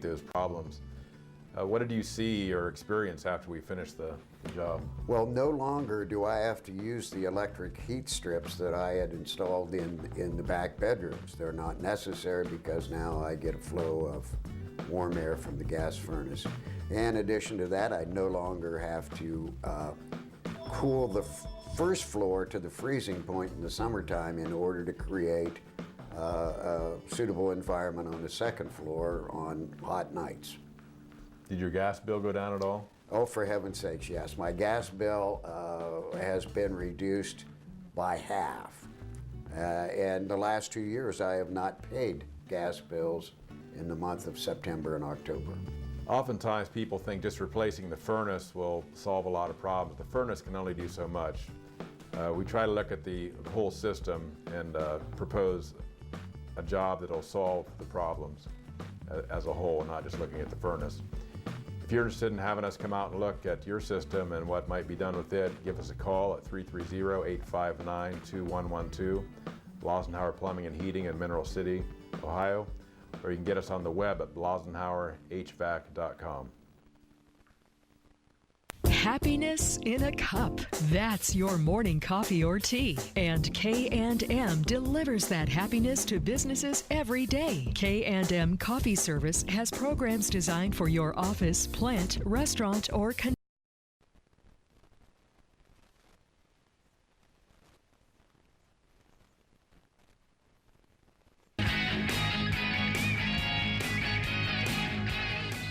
those problems. What did you see or experience after we finished the job? Well, no longer do I have to use the electric heat strips that I had installed in the back bedrooms. They're not necessary because now I get a flow of warm air from the gas furnace. In addition to that, I no longer have to cool the first floor to the freezing point in the summertime in order to create a suitable environment on the second floor on hot nights. Did your gas bill go down at all? Oh, for heaven's sakes, yes. My gas bill has been reduced by half. And the last 2 years, I have not paid gas bills in the month of September and October. Oftentimes people think just replacing the furnace will solve a lot of problems. The furnace can only do so much. We try to look at the whole system and propose a job that will solve the problems as a whole, not just looking at the furnace. If you're interested in having us come out and look at your system and what might be done with it, give us a call at 330-859-2112, Blosenhauer Plumbing and Heating in Mineral City, Ohio, or you can get us on the web at blosenhauerhvac.com. Happiness in a cup. That's your morning coffee or tea. And K&M delivers that happiness to businesses every day. K&M Coffee Service has programs designed for your office, plant, restaurant, or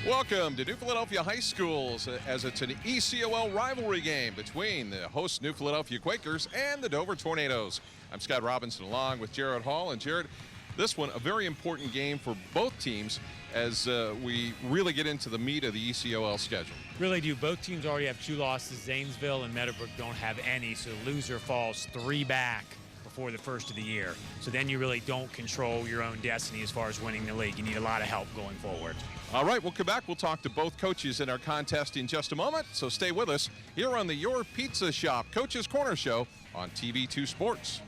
Welcome to New Philadelphia High Schools as it's an ECOL rivalry game between the host New Philadelphia Quakers and the Dover Tornadoes. I'm Scott Robinson along with Jared Hall. And Jared, this one a very important game for both teams as we really get into the meat of the ECOL schedule. Really do. Both teams already have 2 losses. Zanesville and Meadowbrook don't have any, so the loser falls 3 back before the first of the year. So then you really don't control your own destiny as far as winning the league. You need a lot of help going forward. All right, we'll come back. We'll talk to both coaches in our contest in just a moment, so stay with us here on the Your Pizza Shop Coach's Corner Show on TV2 Sports.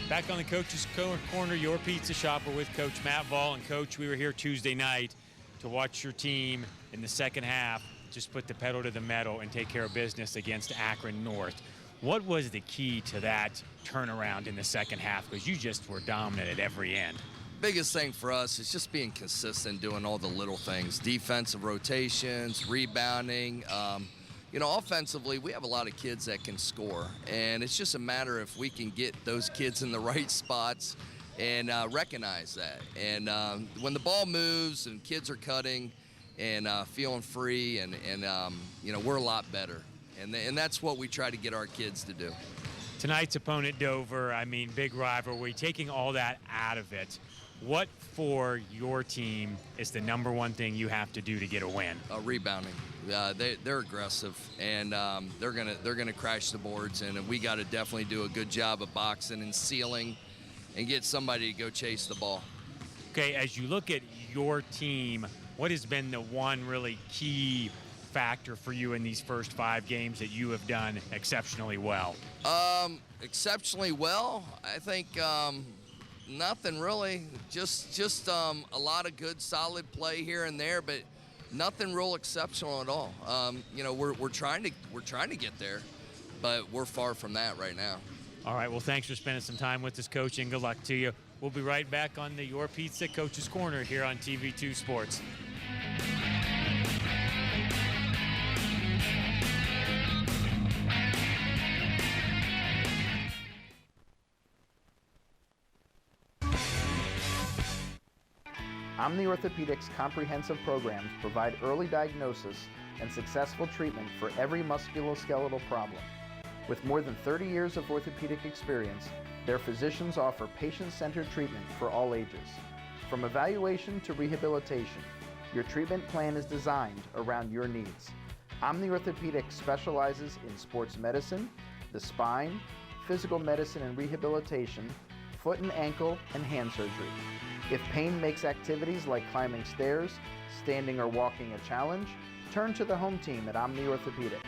Back on the Coach's Corner, Your Pizza Shop. We're with Coach Matt Vall. And Coach, we were here Tuesday night to watch your team in the second half just put the pedal to the metal and take care of business against Akron North. What was the key to that turnaround in the second half? Because you just were dominant at every end. Biggest thing for us is just being consistent, doing all the little things, defensive rotations, rebounding. You know, offensively, we have a lot of kids that can score, and it's just a matter if we can get those kids in the right spots and recognize that. And when the ball moves and kids are cutting and feeling free, and you know, we're a lot better. And that's what we try to get our kids to do. Tonight's opponent, Dover, I mean, big rivalry, taking all that out of it. What for your team is the #1 thing you have to do to get a win? Rebounding. They're aggressive, and they're gonna crash the boards, and we got to definitely do a good job of boxing and sealing, and get somebody to go chase the ball. Okay, as you look at your team, what has been the one really key factor for you in these first 5 games that you have done exceptionally well? Exceptionally well, I think. Nothing really, just a lot of good solid play here and there, but nothing real exceptional at all. You know, we're trying to get there, but we're far from that right now. All right, well, thanks for spending some time with us, Coach, and good luck to you. We'll be right back on the Your Pizza Coach's Corner here on TV2 Sports. Omni Orthopedics comprehensive programs provide early diagnosis and successful treatment for every musculoskeletal problem. With more than 30 years of orthopedic experience, their physicians offer patient-centered treatment for all ages. From evaluation to rehabilitation, your treatment plan is designed around your needs. Omni Orthopedics specializes in sports medicine, the spine, physical medicine and rehabilitation, foot and ankle, and hand surgery. If pain makes activities like climbing stairs, standing or walking a challenge, turn to the home team at Omni Orthopedics.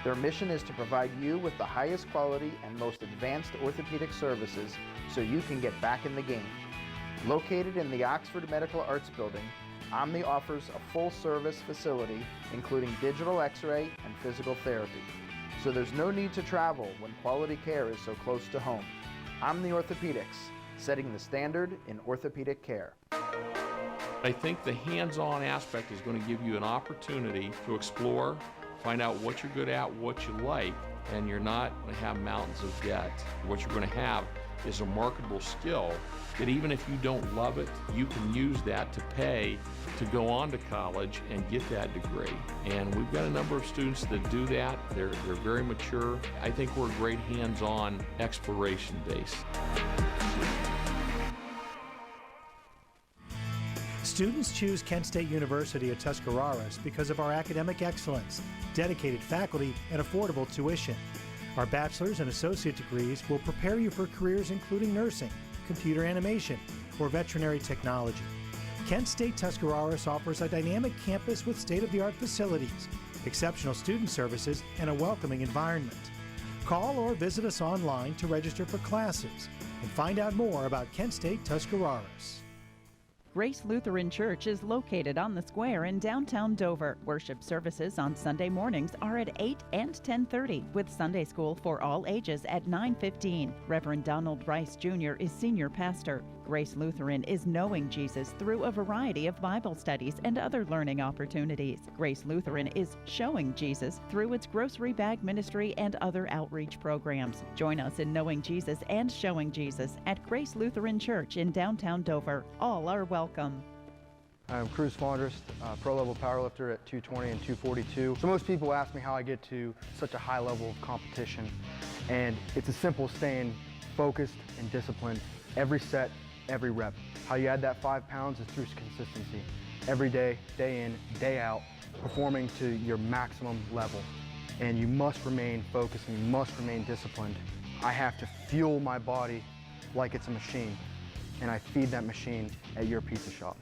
Their mission is to provide you with the highest quality and most advanced orthopedic services so you can get back in the game. Located in the Oxford Medical Arts Building, Omni offers a full-service facility including digital x-ray and physical therapy. So there's no need to travel when quality care is so close to home. Omni Orthopedics, setting the standard in orthopedic care. I think the hands-on aspect is going to give you an opportunity to explore, find out what you're good at, what you like, and you're not going to have mountains of debt. What you're going to have is a marketable skill that even if you don't love it, you can use that to pay to go on to college and get that degree. And we've got a number of students that do that. They're very mature. I think we're a great hands-on exploration base. Students choose Kent State University at Tuscarawas because of our academic excellence, dedicated faculty, and affordable tuition. Our bachelor's and associate degrees will prepare you for careers including nursing, computer animation, or veterinary technology. Kent State Tuscarawas offers a dynamic campus with state-of-the-art facilities, exceptional student services, and a welcoming environment. Call or visit us online to register for classes and find out more about Kent State Tuscarawas. Grace Lutheran Church is located on the square in downtown Dover. Worship services on Sunday mornings are at 8 and 10:30, with Sunday school for all ages at 9:15. Reverend Donald Rice Jr. is senior pastor. Grace Lutheran is knowing Jesus through a variety of Bible studies and other learning opportunities. Grace Lutheran is showing Jesus through its grocery bag ministry and other outreach programs. Join us in knowing Jesus and showing Jesus at Grace Lutheran Church in downtown Dover. All are welcome. I'm Cruz Fondrest, pro-level powerlifter at 220 and 242. So most people ask me how I get to such a high level of competition, and it's as simple as staying focused and disciplined every set, every rep. How you add that 5 pounds is through consistency. Every day, day in, day out, performing to your maximum level. And you must remain focused and you must remain disciplined. I have to fuel my body like it's a machine, and I feed that machine at your pizza shop.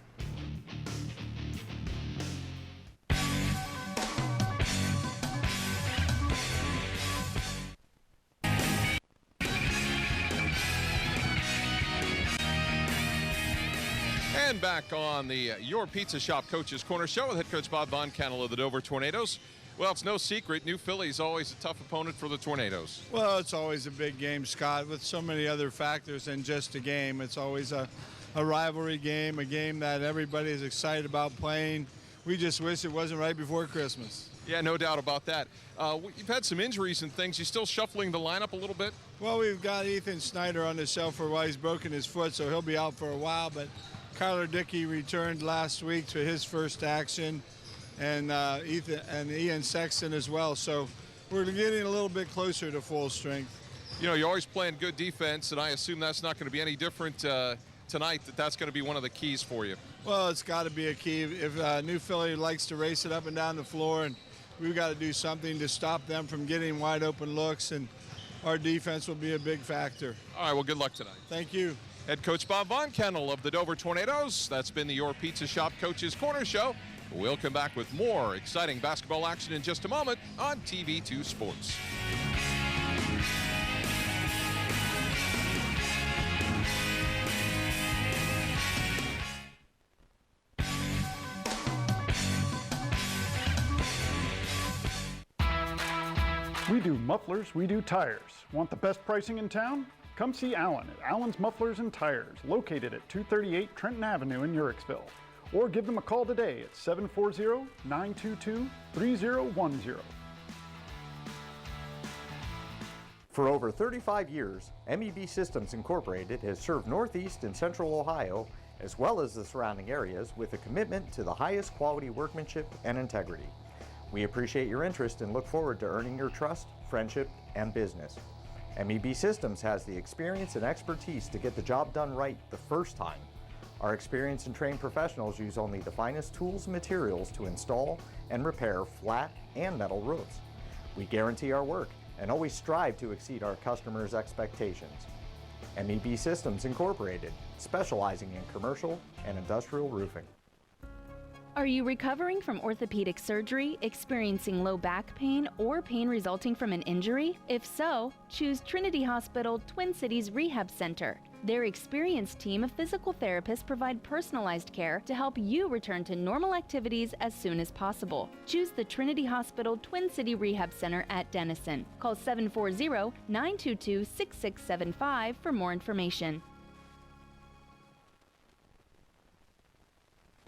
And back on the Your Pizza Shop Coach's Corner show with head coach Bob Von Cannell of the Dover Tornadoes. Well, it's no secret, New Philly's always a tough opponent for the Tornadoes. Well, it's always a big game, Scott, with so many other factors than just a game. It's always a rivalry game, a game that everybody is excited about playing. We just wish it wasn't right before Christmas. Yeah, no doubt about that. You've had some injuries and things. You still shuffling the lineup a little bit? Well, we've got Ethan Snyder on the shelf for a while. He's broken his foot, so he'll be out for a while. But Kyler Dickey returned last week to his first action, and Ian Sexton as well. So we're getting a little bit closer to full strength. You know, you're always playing good defense, and I assume that's not going to be any different tonight, that's going to be one of the keys for you. Well, it's got to be a key. If New Philly likes to race it up and down the floor, and we've got to do something to stop them from getting wide open looks, and our defense will be a big factor. All right, well, good luck tonight. Thank you. Head coach Bob Von Cannell of the Dover Tornadoes. That's been the Your Pizza Shop Coach's Corner show. We'll come back with more exciting basketball action in just a moment on TV2 Sports. We do mufflers, we do tires. Want the best pricing in town? Come see Alan at Alan's Mufflers and Tires, located at 238 Trenton Avenue in Uricksville. Or give them a call today at 740-922-3010. For over 35 years, MEB Systems Incorporated has served Northeast and Central Ohio, as well as the surrounding areas, with a commitment to the highest quality workmanship and integrity. We appreciate your interest and look forward to earning your trust, friendship, and business. MEB Systems has the experience and expertise to get the job done right the first time. Our experienced and trained professionals use only the finest tools and materials to install and repair flat and metal roofs. We guarantee our work and always strive to exceed our customers' expectations. MEB Systems Incorporated, specializing in commercial and industrial roofing. Are you recovering from orthopedic surgery, experiencing low back pain, or pain resulting from an injury? If so, choose Trinity Hospital Twin Cities Rehab Center. Their experienced team of physical therapists provide personalized care to help you return to normal activities as soon as possible. Choose the Trinity Hospital Twin City Rehab Center at Denison. Call 740-922-6675 for more information.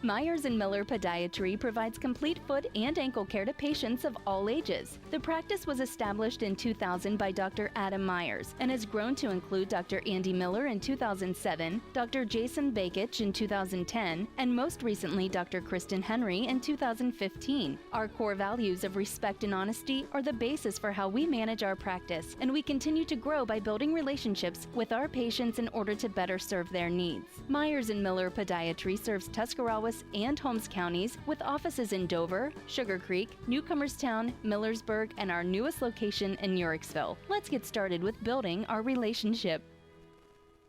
Myers & Miller Podiatry provides complete foot and ankle care to patients of all ages. The practice was established in 2000 by Dr. Adam Myers and has grown to include Dr. Andy Miller in 2007, Dr. Jason Bakich in 2010, and most recently Dr. Kristen Henry in 2015. Our core values of respect and honesty are the basis for how we manage our practice, and we continue to grow by building relationships with our patients in order to better serve their needs. Myers & Miller Podiatry serves Tuscarawas and Holmes counties with offices in Dover, Sugar Creek, Newcomerstown, Millersburg, and our newest location in Uricksville. Let's get started with building our relationship.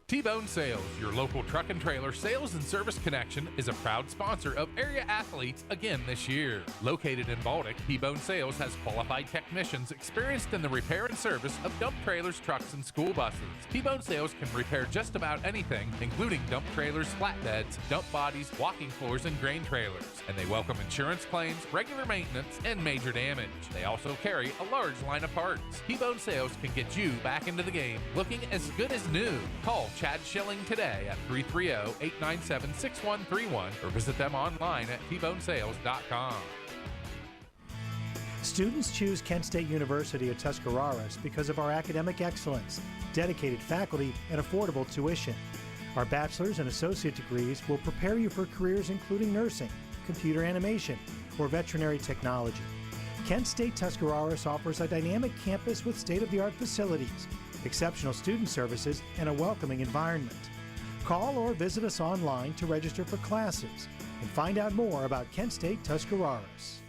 T-Bone Sales, your local truck and trailer sales and service connection, is a proud sponsor of area athletes again this year. Located in Baltic, T-Bone Sales has qualified technicians experienced in the repair and service of dump trailers, trucks, and school buses. T-Bone Sales can repair just about anything, including dump trailers, flatbeds, dump bodies, walking floors, and grain trailers. And they welcome insurance claims, regular maintenance, and major damage. They also carry a large line of parts. T-Bone Sales can get you back into the game looking as good as new. Call Chad Schilling today at 330-897-6131 or visit them online at tbonesales.com. Students choose Kent State University at Tuscarawas because of our academic excellence, dedicated faculty, and affordable tuition. Our bachelor's and associate degrees will prepare you for careers including nursing, computer animation, or veterinary technology. Kent State Tuscarawas offers a dynamic campus with state-of-the-art facilities, exceptional student services, and a welcoming environment. Call or visit us online to register for classes and find out more about Kent State Tuscarawas.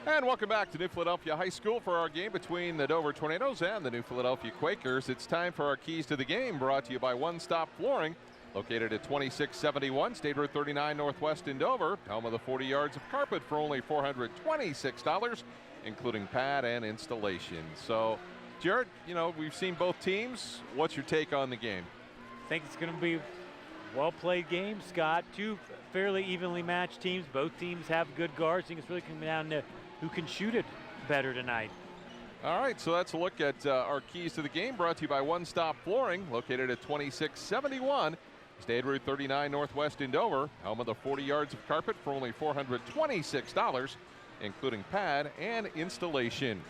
And welcome back to New Philadelphia High School for our game between the Dover Tornadoes and the New Philadelphia Quakers. It's time for our Keys to the Game, brought to you by One Stop Flooring, located at 2671 State Road 39 Northwest in Dover, home of the 40 yards of carpet for only $426, including pad and installation. So, Jared, you know, we've seen both teams. What's your take on the game? I think it's going to be a well-played game, Scott. Two fairly evenly matched teams. Both teams have good guards. I think it's really coming down to who can shoot it better tonight. All right, so let's look at our keys to the game, brought to you by One Stop Flooring, located at 2671 State Route 39 Northwest in Dover, home of the 40 yards of carpet for only $426, including pad and installation.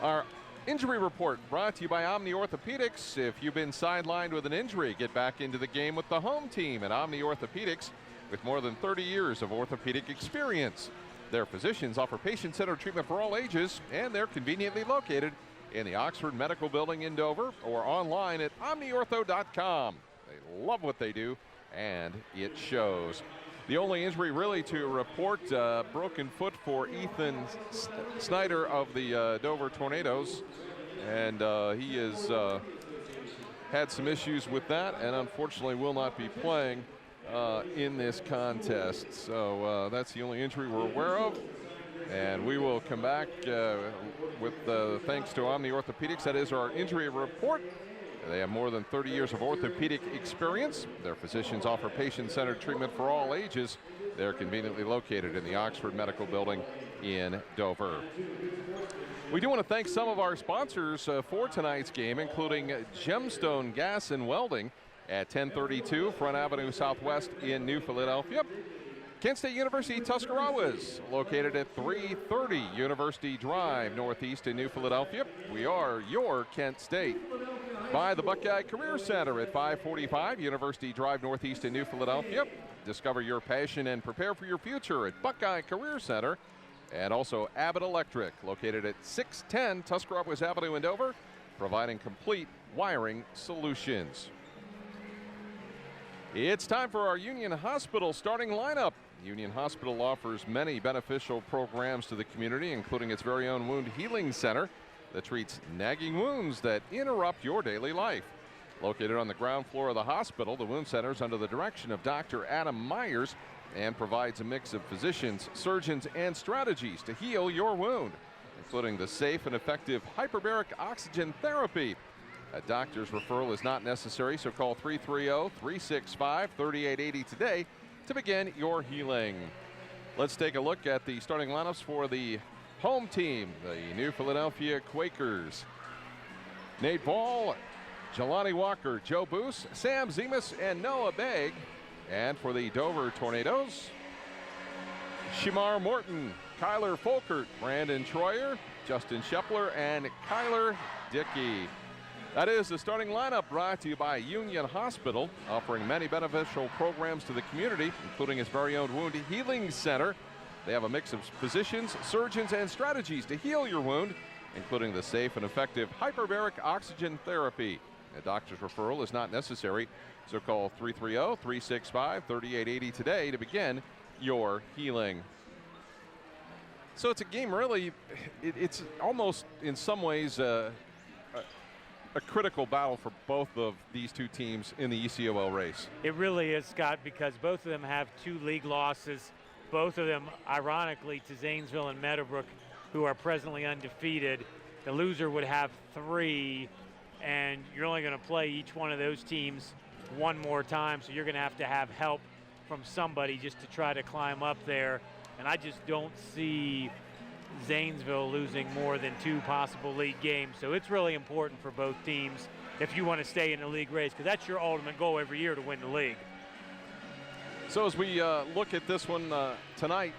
Our injury report brought to you by Omni Orthopedics. If you've been sidelined with an injury, get back into the game with the home team at Omni Orthopedics with more than 30 years of orthopedic experience. Their physicians offer patient-centered treatment for all ages, and they're conveniently located in the Oxford Medical Building in Dover or online at omniortho.com. They love what they do, and it shows. The only injury really to report, broken foot for Ethan Snyder of the Dover Tornadoes, and he has had some issues with that and unfortunately will not be playing in this contest. So that's the only injury we're aware of. And we will come back with thanks to Omni Orthopedics. That is our injury report. They have more than 30 years of orthopedic experience. Their physicians offer patient-centered treatment for all ages. They're conveniently located in the Oxford Medical Building in Dover. We do want to thank some of our sponsors for tonight's game, including Gemstone Gas and Welding at 1032 Front Avenue Southwest in New Philadelphia. Kent State University Tuscarawas, located at 330 University Drive Northeast in New Philadelphia. We are your Kent State. By the Buckeye Career Center at 545 University Drive Northeast in New Philadelphia. Discover your passion and prepare for your future at Buckeye Career Center. And also Abbott Electric, located at 610 Tuscarawas Avenue in Dover, providing complete wiring solutions. It's time for our Union Hospital starting lineup. Union Hospital offers many beneficial programs to the community, including its very own wound healing center that treats nagging wounds that interrupt your daily life. Located on the ground floor of the hospital, the wound center is under the direction of Dr. Adam Myers and provides a mix of physicians, surgeons, and strategies to heal your wound, including the safe and effective hyperbaric oxygen therapy. A doctor's referral is not necessary, so call 330-365-3880 today to begin your healing. Let's take a look at the starting lineups for the home team, the New Philadelphia Quakers. Nate Ball, Jelani Walker, Joe Boos, Sam Zemus, and Noah Begg. And for the Dover Tornadoes, Shemar Morton, Kyler Folkert, Brandon Troyer, Justin Shepler, and Kyler Dickey. That is the starting lineup, brought to you by Union Hospital, offering many beneficial programs to the community, including its very own wound healing center. They have a mix of physicians, surgeons, and strategies to heal your wound, including the safe and effective hyperbaric oxygen therapy. A doctor's referral is not necessary, so call 330-365-3880 today to begin your healing. So it's a game, really, it's almost in some ways a critical battle for both of these two teams in the ECOL race. It really is, Scott, because both of them have 2 league losses. Both of them, ironically, to Zanesville and Meadowbrook, who are presently undefeated. The loser would have 3, and you're only going to play each one of those teams one more time, so you're going to have help from somebody just to try to climb up there. And I just don't see Zanesville losing more than 2 possible league games. So it's really important for both teams if you want to stay in the league race, because that's your ultimate goal every year, to win the league. So as we look at this one tonight,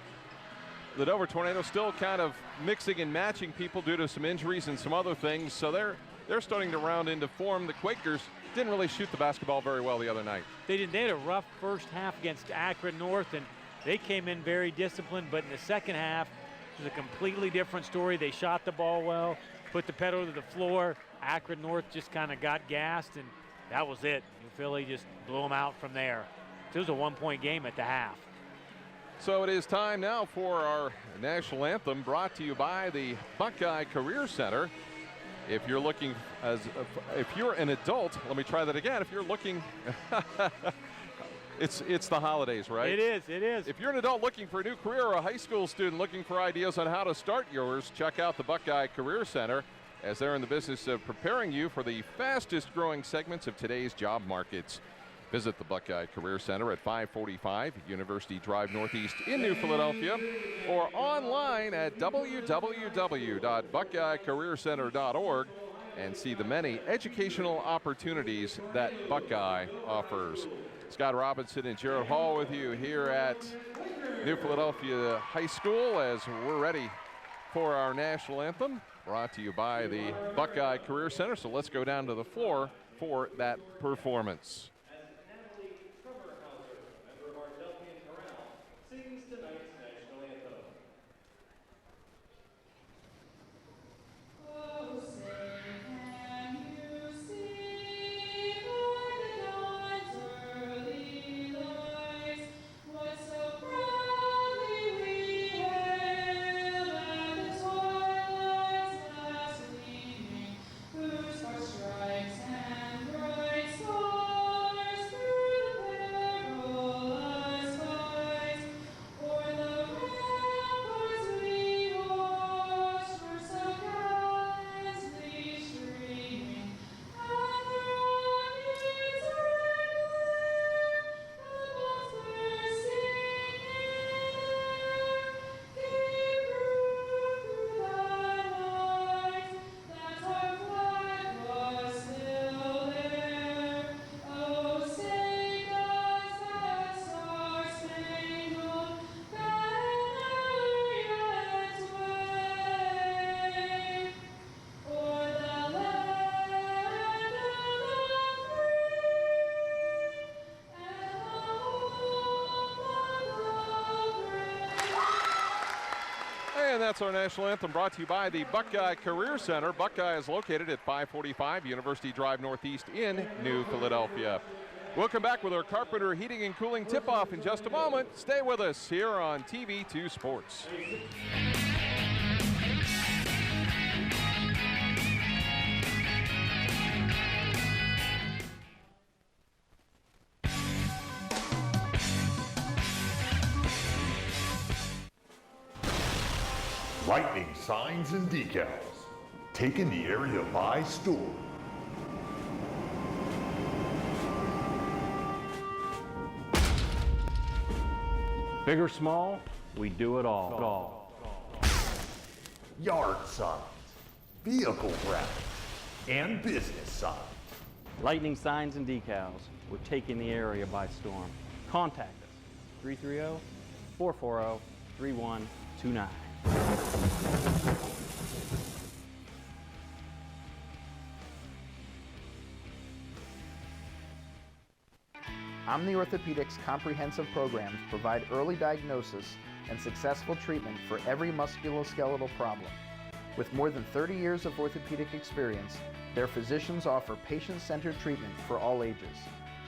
the Dover Tornadoes still kind of mixing and matching people due to some injuries and some other things. So they're starting to round into form. The Quakers didn't really shoot the basketball very well the other night. They didn't. They had a rough first half against Akron North, and they came in very disciplined. But in the second half, it was a completely different story. They shot the ball well, put the pedal to the floor. Akron North just kind of got gassed, and that was it. Philly just blew them out from there. It was a 1-point game at the half. So it is time now for our national anthem, brought to you by the Buckeye Career Center. If you're looking if you're an adult, let me try that again. If you're looking, it's the holidays, right? It is, it is. If you're an adult looking for a new career, or a high school student looking for ideas on how to start yours, check out the Buckeye Career Center, as they're in the business of preparing you for the fastest growing segments of today's job markets. Visit the Buckeye Career Center at 545 University Drive Northeast in New Philadelphia, or online at www.buckeyecareercenter.org, and see the many educational opportunities that Buckeye offers. Scott Robinson and Jared Hall with you here at New Philadelphia High School as we're ready for our national anthem, brought to you by the Buckeye Career Center. So let's go down to the floor for that performance. And that's our national anthem, brought to you by the Buckeye Career Center. Buckeye is located at 545 University Drive Northeast in New Philadelphia. We'll come back with our Carpenter Heating and Cooling tip-off in just a moment. Stay with us here on TV2 Sports. Lightning signs and decals, taking the area by storm. Big or small, we do it all. Yard signs, vehicle graphics, and business signs. Lightning signs and decals, we're taking the area by storm. Contact us, 330-440-3129. Omni Orthopedics comprehensive programs provide early diagnosis and successful treatment for every musculoskeletal problem. With more than 30 years of orthopedic experience, their physicians offer patient-centered treatment for all ages.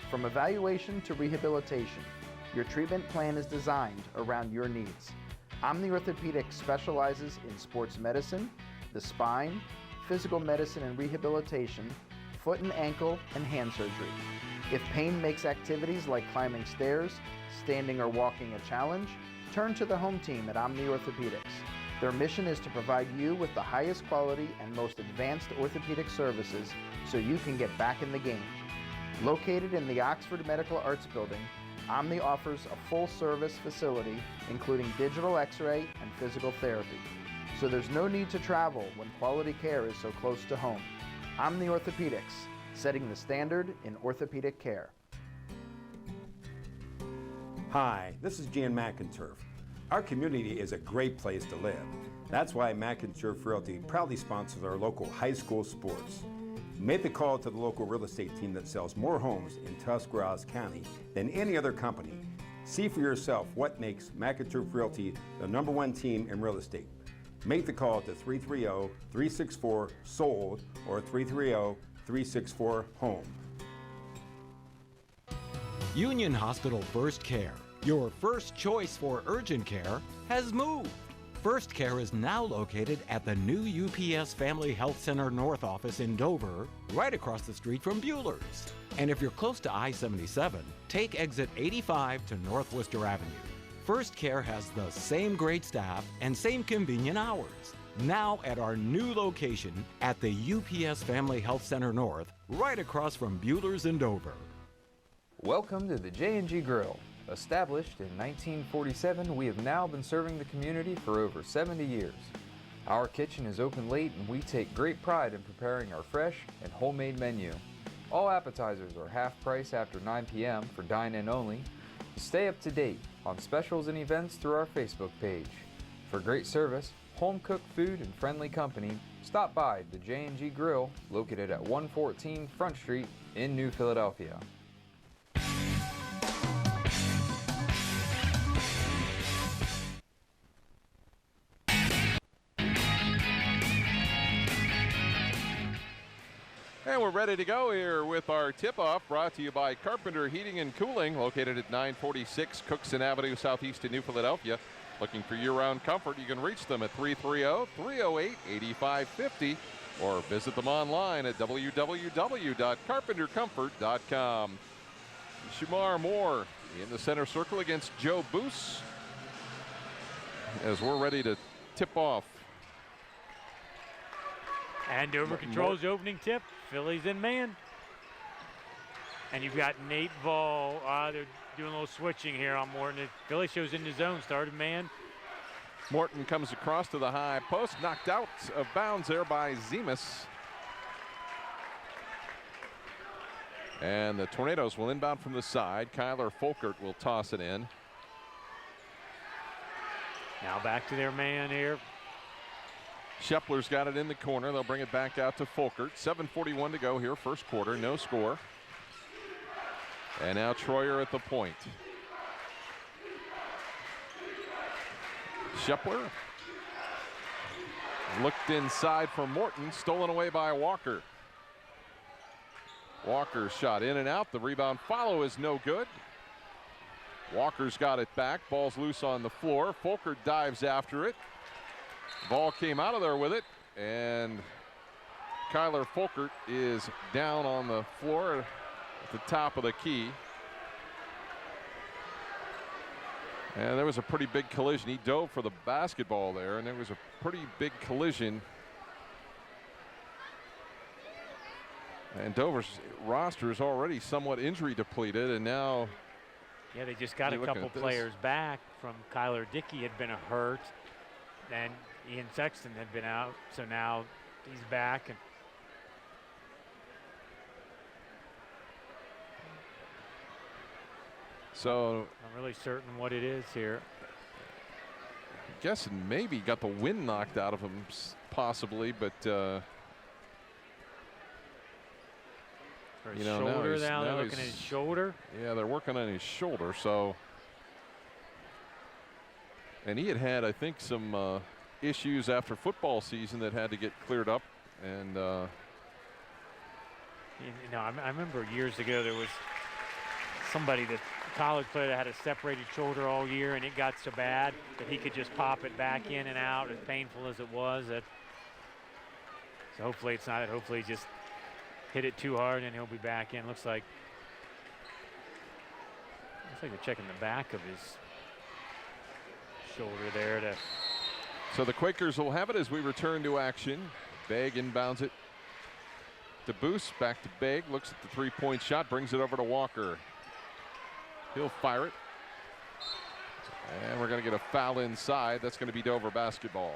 From evaluation to rehabilitation, your treatment plan is designed around your needs. Omni Orthopedics specializes in sports medicine, the spine, physical medicine and rehabilitation, foot and ankle, and hand surgery. If pain makes activities like climbing stairs, standing or walking a challenge, turn to the home team at Omni Orthopedics. Their mission is to provide you with the highest quality and most advanced orthopedic services so you can get back in the game. Located in the Oxford Medical Arts Building, Omni offers a full-service facility including digital x-ray and physical therapy. So there's no need to travel when quality care is so close to home. Omni Orthopedics, setting the standard in orthopedic care. Hi, this is Jan McInturf. Our community is a great place to live. That's why McInturf Realty proudly sponsors our local high school sports. Make the call to the local real estate team that sells more homes in Tuscarawas County than any other company. See for yourself what makes McInturf Realty the #1 team in real estate. Make the call to 330-364-SOLD or 330-364-HOME. Union Hospital First Care, your first choice for urgent care, has moved. First Care is now located at the new UPS Family Health Center North office in Dover, right across the street from Bueller's. And if you're close to I-77, take exit 85 to North Worcester Avenue. First Care has the same great staff and same convenient hours. Now at our new location at the UPS Family Health Center North, right across from Bueller's in Dover. Welcome to the J&G Grill. Established in 1947, we have now been serving the community for over 70 years. Our kitchen is open late and we take great pride in preparing our fresh and homemade menu. All appetizers are half price after 9 p.m. for dine-in only. Stay up to date on specials and events through our Facebook page. For great service, home-cooked food and friendly company, stop by the J&G Grill located at 114 Front Street in New Philadelphia. And we're ready to go here with our tip-off, brought to you by Carpenter Heating and Cooling, located at 946 Cookson Avenue, southeast of New Philadelphia. Looking for year-round comfort, you can reach them at 330-308-8550 or visit them online at www.carpentercomfort.com. Shamar Moore in the center circle against Joe Boos as we're ready to tip off. And Dover controls the opening tip. Phillies in man. And you've got Nate Vall. They're doing a little switching here on Morton. Philly shows in the zone, started man. Morton comes across to the high post, knocked out of bounds there by Zemus. And the Tornadoes will inbound from the side. Kyler Folkert will toss it in. Now back to their man here. Shepler's got it in the corner. They'll bring it back out to Folkert. 7:41 to go here, first quarter, no score. And now Troyer at the point. Shepler looked inside for Morton, stolen away by Walker. Walker's shot in and out. The rebound follow is no good. Walker's got it back. Ball's loose on the floor. Folkert dives after it. Ball came out of there with it, and Kyler Folkert is down on the floor at the top of the key. And there was a pretty big collision. He dove for the basketball there, and there was a pretty big collision. And Dover's roster is already somewhat injury depleted, and now Yeah, they just got a couple players back. From Kyler Dickey had been hurt, and Ian Sexton had been out, so now he's back. And so I'm really certain what it is here. I'm guessing maybe got the wind knocked out of him, possibly, but For his shoulder now they're looking at his shoulder. Yeah, they're working on his shoulder. So, and he had I think, some issues after football season that had to get cleared up. And I remember years ago there was somebody, that college player, that had a separated shoulder all year, and it got so bad that he could just pop it back in and out, as painful as it was. So hopefully it's not it. Hopefully he just hit it too hard and he'll be back in. Looks like they're checking the back of his shoulder there. So the Quakers will have it as we return to action. Begg inbounds it to Boost, back to Begg, looks at the three-point shot, brings it over to Walker. He'll fire it. And we're going to get a foul inside. That's going to be Dover basketball.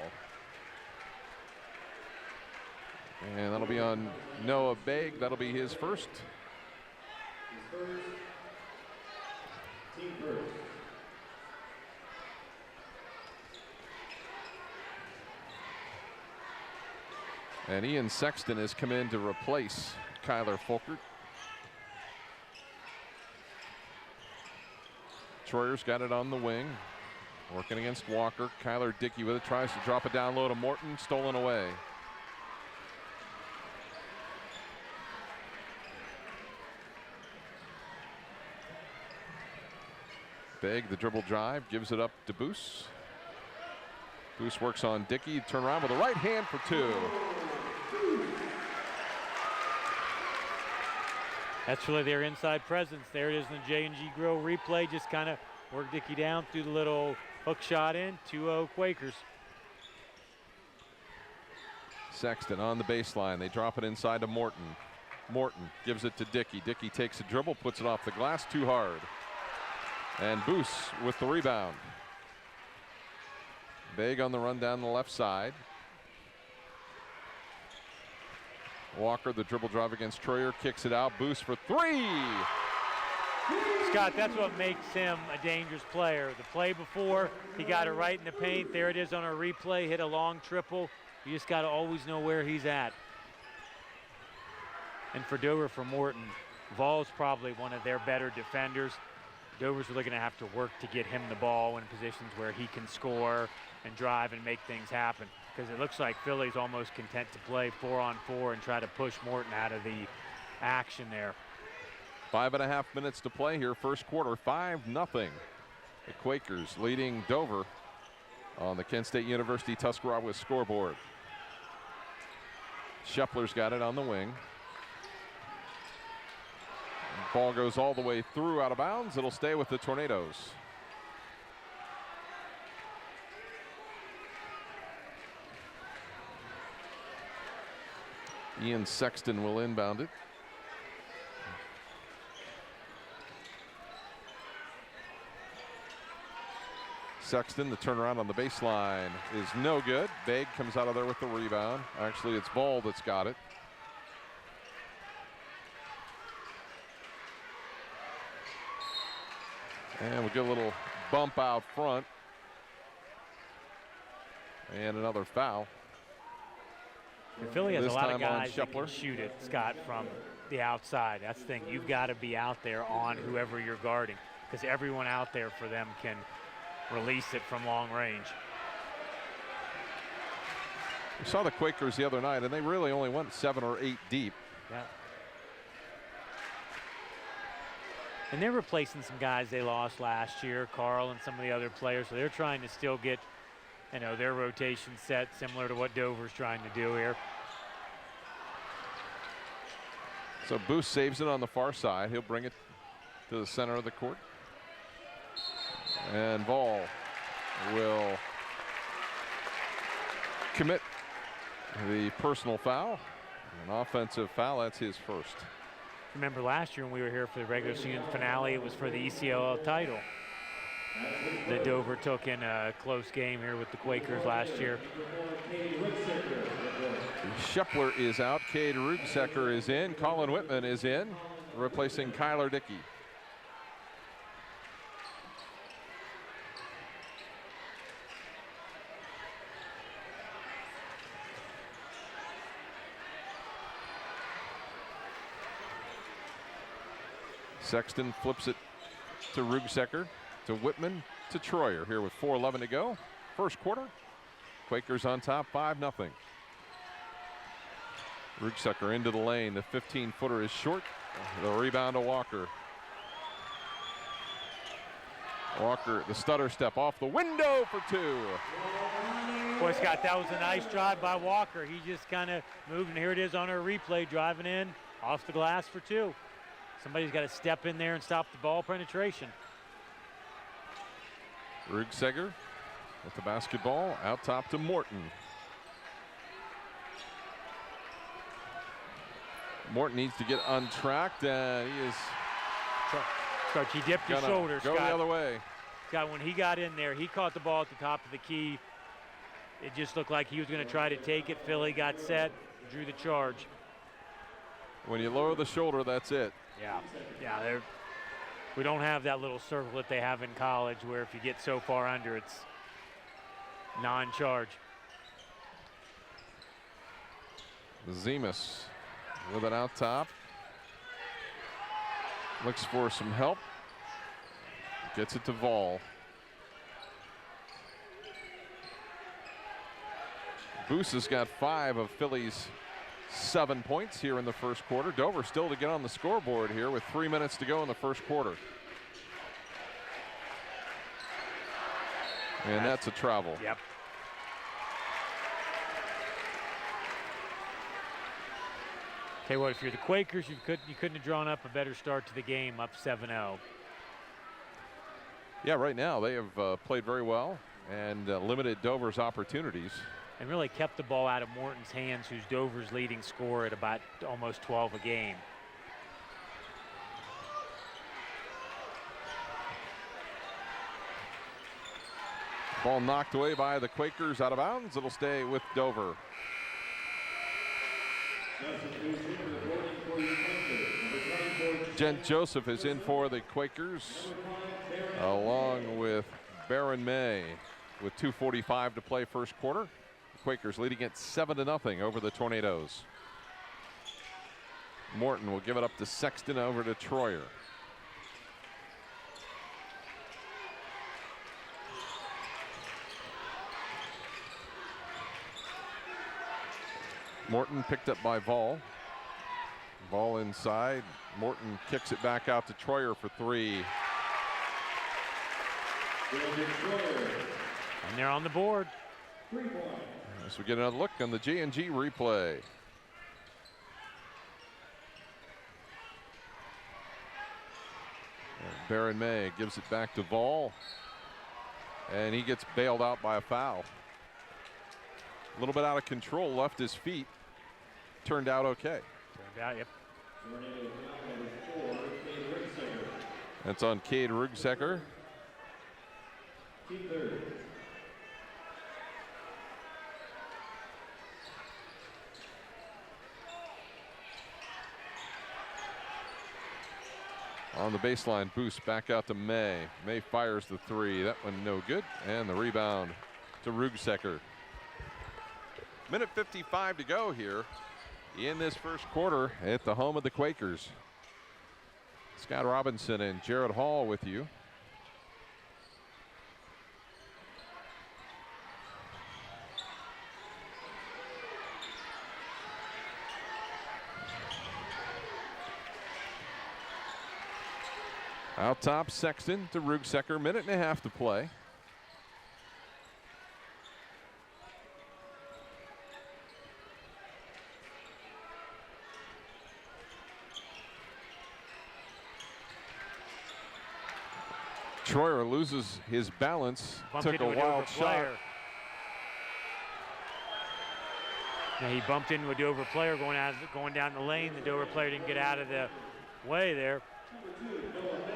And that'll be on Noah Begg. That'll be his first. And Ian Sexton has come in to replace Kyler Folkert. Troyer's got it on the wing, working against Walker. Kyler Dickey with it, tries to drop it down low to Morton, stolen away. Begg, the dribble drive, gives it up to Boos. Boos works on Dickey, turn around with a right hand for two. That's really their inside presence. There it is in the J&G Grill replay. Just kind of work Dickey down through the little hook shot in. 2-0 Quakers. Sexton on the baseline. They drop it inside to Morton. Morton gives it to Dickey. Dickey takes a dribble, puts it off the glass too hard. And Boos with the rebound. Begg on the run down the left side. Walker, the dribble drive against Troyer, kicks it out. Boos for three. Scott, that's what makes him a dangerous player. The play before, he got it right in the paint. There it is on a replay, hit a long triple. You just got to always know where he's at. And for Dover, for Morton, Voll's probably one of their better defenders. Dover's really going to have to work to get him the ball in positions where he can score and drive and make things happen. Because it looks like Philly's almost content to play 4-on-4 and try to push Morton out of the action there. 5.5 minutes to play here, first quarter, 5-0. The Quakers leading Dover on the Kent State University Tuscarawas scoreboard. Scheffler's got it on the wing. Ball goes all the way through, out of bounds. It'll stay with the Tornadoes. Ian Sexton will inbound it. Sexton, the turnaround on the baseline is no good. Begg comes out of there with the rebound. Actually, it's Voll that's got it. And we get a little bump out front. And another foul. And Philly has a lot of guys that can shoot it, Scott, from the outside. That's the thing. You've got to be out there on whoever you're guarding, because everyone out there for them can release it from long range. We saw the Quakers the other night, and they really only went 7 or 8 deep. Yeah. And they're replacing some guys they lost last year, Carl and some of the other players. So they're trying to still get, their rotation set similar to what Dover's trying to do here. So Booth saves it on the far side. He'll bring it to the center of the court. And Vol will commit the personal foul. An offensive foul, that's his first. Remember last year when we were here for the regular season finale, it was for the ECLL title that Dover took in a close game here with the Quakers last year. Schepler is out. Cade Rugsecker is in. Colin Whitman is in, replacing Kyler Dickey. Sexton flips it to Rugsecker, to Whitman, to Troyer here with 4:11 to go. First quarter. Quakers on top, 5-0. Rugsecker into the lane. The 15-footer is short. The rebound to Walker. Walker, the stutter step off the window for two. Boy, Scott, that was a nice drive by Walker. He just kind of moved, and here it is on our replay, driving in off the glass for two. Somebody's got to step in there and stop the ball penetration. Rugsecker with the basketball out top to Morton. Morton needs to get untracked, and he is. Coach, he dipped his shoulder, Go Scott. the other way. Scott, when he got in there, he caught the ball at the top of the key. It just looked like he was going to try to take it. Philly got set, drew the charge. When you lower the shoulder, that's it. Yeah, we don't have that little circle that they have in college where if you get so far under, it's non-charge. Zemus with it out top. Looks for some help. Gets it to Vol. Boos has got 5 of Philly's 7 points here in the first quarter. Dover still to get on the scoreboard here with 3 minutes to go in the first quarter. And that's a travel. Yep. Tell you what, if you're the Quakers, you couldn't have drawn up a better start to the game, up 7-0. Yeah, right now they have played very well and limited Dover's opportunities. And really kept the ball out of Morton's hands, who's Dover's leading scorer at about almost 12 a game. Ball knocked away by the Quakers, out of bounds. It'll stay with Dover. Jen Joseph is in for the Quakers, along with Baron May, with 2:45 to play first quarter. The Quakers leading it 7-0 over the Tornadoes. Morton will give it up to Sexton, over to Troyer. Morton picked up by Vol. Ball inside. Morton kicks it back out to Troyer for 3. And they're on the board. As we get another look on the G&G replay. And Baron May gives it back to Vol. And he gets bailed out by a foul. A little bit out of control, left his feet. Turned out okay. Turned out, yep. That's on Cade Rugsecker. On the baseline, boost back out to May. May fires the 3. That one no good. And the rebound to Rugsecker. Minute 55 to go here in this first quarter at the home of the Quakers. Scott Robinson and Jared Hall with you. Out top, Sexton to Rugsecker. Minute and a half to play. Troyer loses his balance. Bumped Took into a wild Dover shot. player. Now he bumped into a Dover player going down the lane. The Dover player didn't get out of the way there.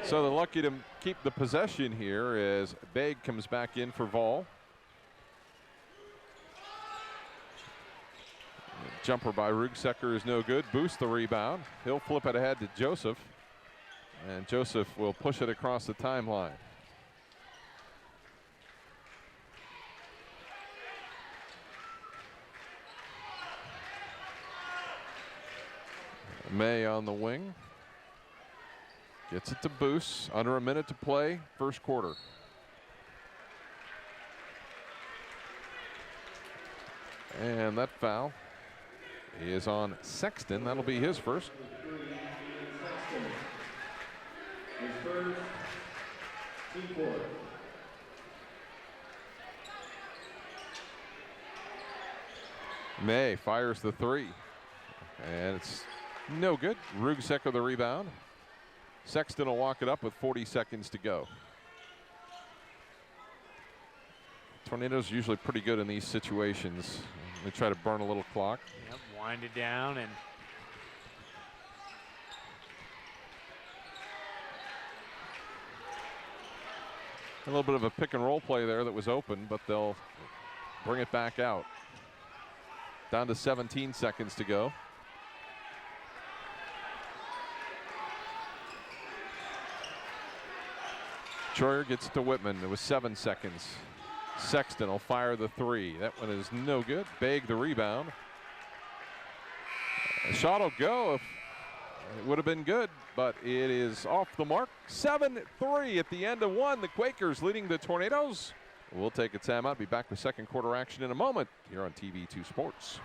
So they're lucky to keep the possession here as Begg comes back in for Vol. Jumper by Rugsecker is no good. Boost the rebound. He'll flip it ahead to Joseph. And Joseph will push it across the timeline. May on the wing. Gets it to Boost. Under a minute to play, first quarter. And that foul is on Sexton. That'll be his first. May fires the three. And it's no good. Rugsecker the rebound. Sexton will walk it up with 40 seconds to go. Tornadoes usually pretty good in these situations. They try to burn a little clock. Yep, wind it down and a little bit of a pick and roll play there that was open, but they'll bring it back out. Down to 17 seconds to go. Troyer gets to Whitman. It was 7 seconds. Sexton will fire the three. That one is no good. Begg the rebound. The shot will go. If it would have been good, but it is off the mark. 7-3 at the end of one. The Quakers leading the Tornadoes. We'll take a timeout. Be back with second quarter action in a moment here on TV2 Sports.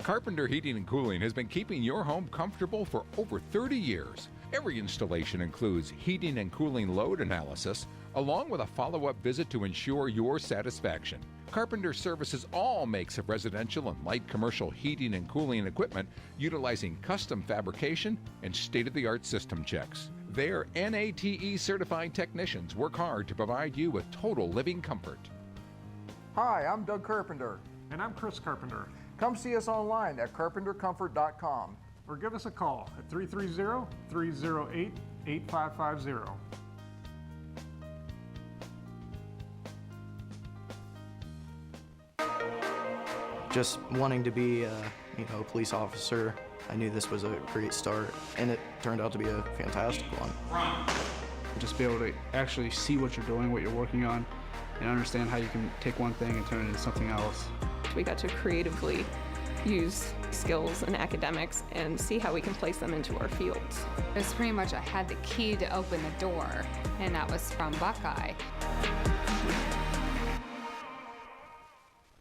Carpenter Heating and Cooling has been keeping your home comfortable for over 30 years. Every installation includes heating and cooling load analysis, along with a follow-up visit to ensure your satisfaction. Carpenter services all makes of residential and light commercial heating and cooling equipment utilizing custom fabrication and state-of-the-art system checks. Their NATE certified technicians work hard to provide you with total living comfort. Hi, I'm Doug Carpenter. And I'm Chris Carpenter. Come see us online at carpentercomfort.com. Or give us a call at 330-308-8550. Just wanting to be a police officer, I knew this was a great start, and it turned out to be a fantastic one. Just be able to actually see what you're doing, what you're working on, and understand how you can take one thing and turn it into something else. We got to creatively use skills and academics and see how we can place them into our fields. It was pretty much I had the key to open the door, and that was from Buckeye.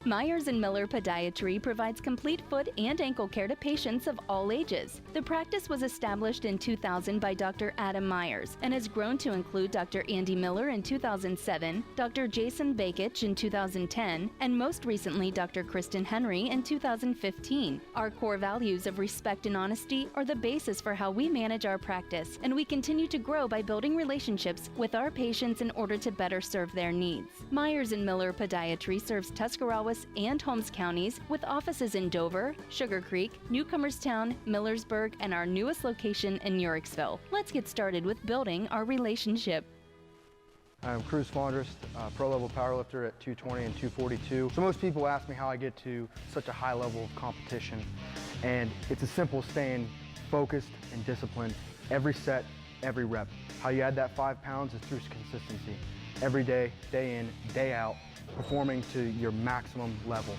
Myers & Miller Podiatry provides complete foot and ankle care to patients of all ages. The practice was established in 2000 by Dr. Adam Myers and has grown to include Dr. Andy Miller in 2007, Dr. Jason Bakich in 2010, and most recently Dr. Kristen Henry in 2015. Our core values of respect and honesty are the basis for how we manage our practice, and we continue to grow by building relationships with our patients in order to better serve their needs. Myers & Miller Podiatry serves Tuscarawas and Holmes counties with offices in Dover, Sugar Creek, Newcomerstown, Millersburg, and our newest location in Uricksville. Let's get started with building our relationship. I'm Cruz Fondrest, pro-level powerlifter at 220 and 242. So most people ask me how I get to such a high level of competition, and it's as simple as staying focused and disciplined every set, every rep. How you add that 5 pounds is through consistency. Every day, day in, day out, performing to your maximum level.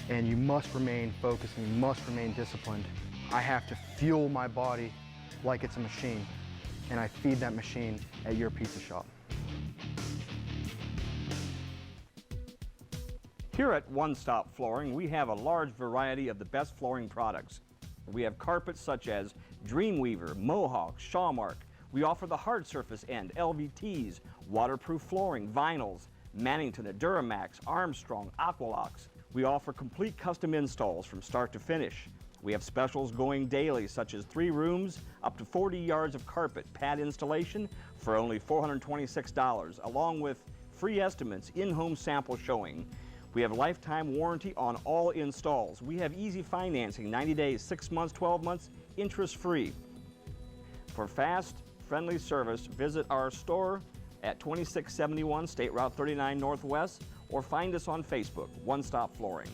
And you must remain focused and you must remain disciplined. I have to fuel my body like it's a machine. and I feed that machine at your pizza shop. Here at One Stop Flooring, we have a large variety of the best flooring products. We have carpets such as Dreamweaver, Mohawk, Shawmark. We offer the hard surface end, LVTs, waterproof flooring, vinyls, Mannington, Duramax, Armstrong, Aqualox. We offer complete custom installs from start to finish. We have specials going daily, such as 3 rooms, up to 40 yards of carpet, pad installation for only $426, along with free estimates, in-home sample showing. We have lifetime warranty on all installs. We have easy financing, 90 days, 6 months, 12 months, interest-free. For fast, friendly service, visit our store at 2671 State Route 39 Northwest or find us on Facebook, One Stop Flooring.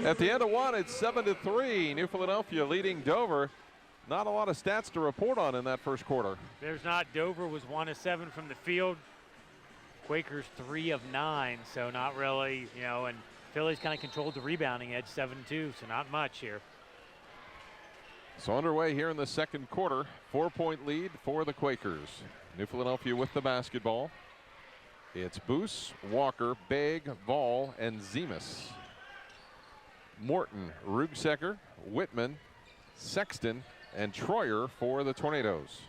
At the end of one, it's 7-3. New Philadelphia leading Dover. Not a lot of stats to report on in that first quarter. There's not. Dover was 1 of 7 from the field. Quakers 3 of 9, so not really, you know, and Philly's kind of controlled the rebounding edge, 7-2, so not much here. So underway here in the second quarter, 4-point lead for the Quakers. New Philadelphia with the basketball. It's Boos, Walker, Begg, Vol, and Zemus. Morton, Rugsecker, Whitman, Sexton, and Troyer for the Tornadoes.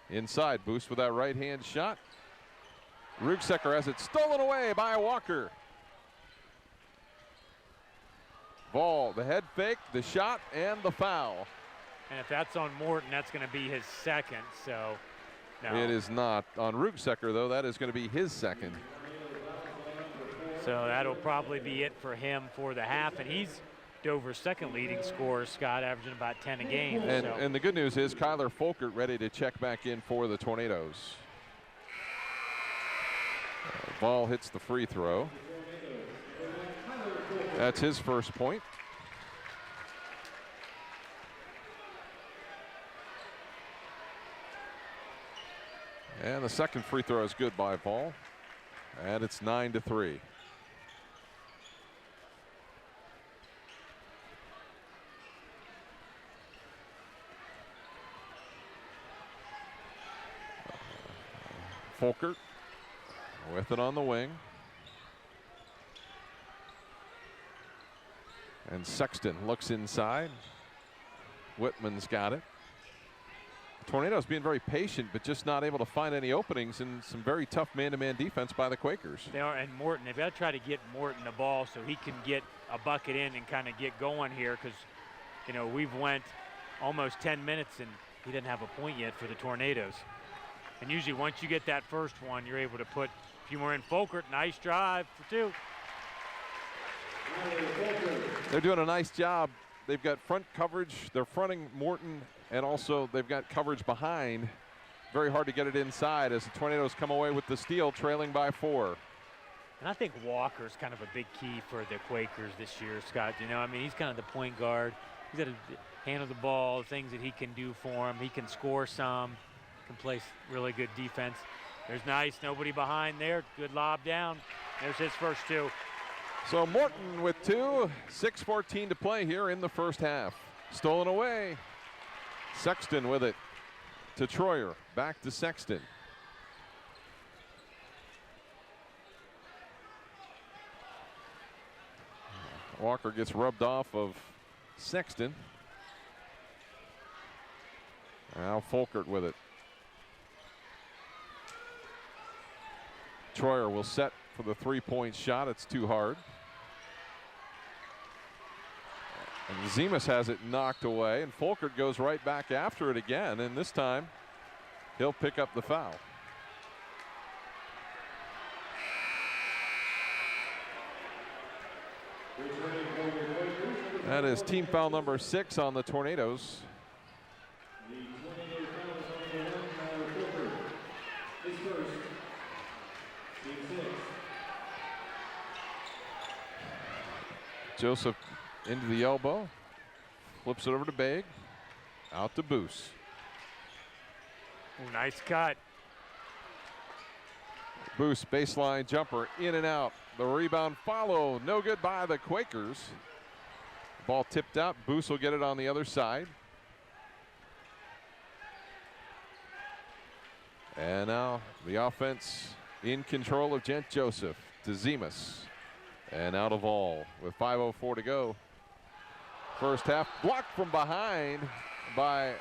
Inside, Boos with that right-hand shot. Rugsecker has it stolen away by Walker. Vol, the head fake, the shot, and the foul. And if that's on Morton, that's going to be his second, so no. It is not. On Rugsecker, though, that is going to be his second. So that'll probably be it for him for the half, and he's Dover's second leading scorer, Scott, averaging about 10 a game. And the good news is Kyler Folkert ready to check back in for the Tornadoes. Ball hits the free throw. That's his first point. And the second free throw is good by Ball. And it's 9-3. Folkert with it on the wing. And Sexton looks inside. Whitman's got it. The Tornadoes being very patient, but just not able to find any openings, and some very tough man-to-man defense by the Quakers. They are, and Morton, they've got to try to get Morton the ball so he can get a bucket in and kind of get going here, because, you know, we've went almost 10 minutes and he didn't have a point yet for the Tornadoes. And usually once you get that first one, you're able to put a few more in. Folkert, nice drive for 2. They're doing a nice job. They've got front coverage. They're fronting Morton, and also they've got coverage behind. Very hard to get it inside as the Tornadoes come away with the steal, trailing by 4. And I think Walker's kind of a big key for the Quakers this year, Scott. You know, I mean, he's kind of the point guard. He's got to handle the ball, the things that he can do for him. He can score some, can play really good defense. There's nice, nobody behind there. Good lob down. There's his first 2. So Morton with 2, 6:14 to play here in the first half. Stolen away. Sexton with it to Troyer. Back to Sexton. Walker gets rubbed off of Sexton. Now Folkert with it. Troyer will set for the 3-point shot. It's too hard. And Zemus has it knocked away, and Folkert goes right back after it again, and this time he'll pick up the foul. That is team foul number 6 on the Tornadoes. Joseph into the elbow. Flips it over to Baig. Out to Boos. Ooh, nice cut. Boos, baseline jumper, in and out. The rebound follow, no good by the Quakers. Ball tipped out. Boos will get it on the other side. And now the offense in control of Gent Joseph to Zemus. And out of all with 5:04 to go. First half, blocked from behind by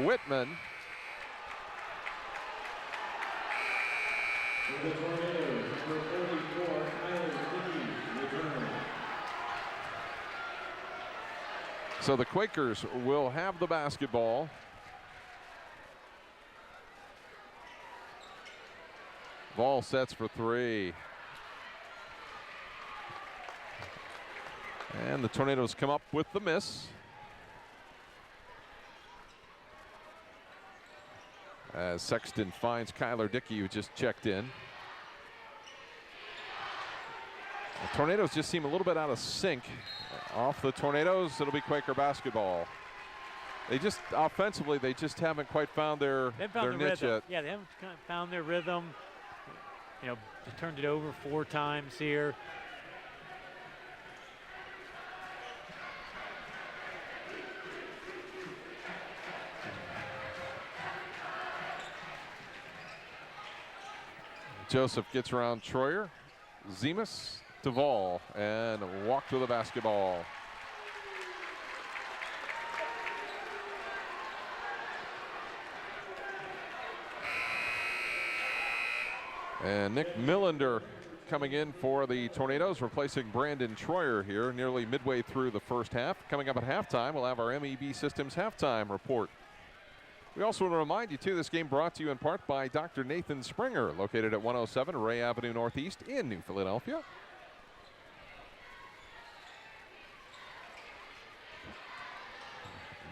Whitman. So the Quakers will have the basketball. Ball sets for three. And the Tornadoes come up with the miss. As Sexton finds Kyler Dickey, who just checked in. The Tornadoes just seem a little bit out of sync. Off the Tornadoes, it'll be Quaker basketball. They just, offensively, they just haven't quite found their niche yet. Yeah, they haven't kind of found their rhythm. You know, they turned it over 4 times here. Joseph gets around Troyer. Zemus to Vol and walk to the basketball. And Nick Millender coming in for the Tornadoes, replacing Brandon Troyer here nearly midway through the first half. Coming up at halftime, we'll have our MEB Systems halftime report. We also want to remind you, too, this game brought to you in part by Dr. Nathan Springer, located at 107 Ray Avenue Northeast in New Philadelphia.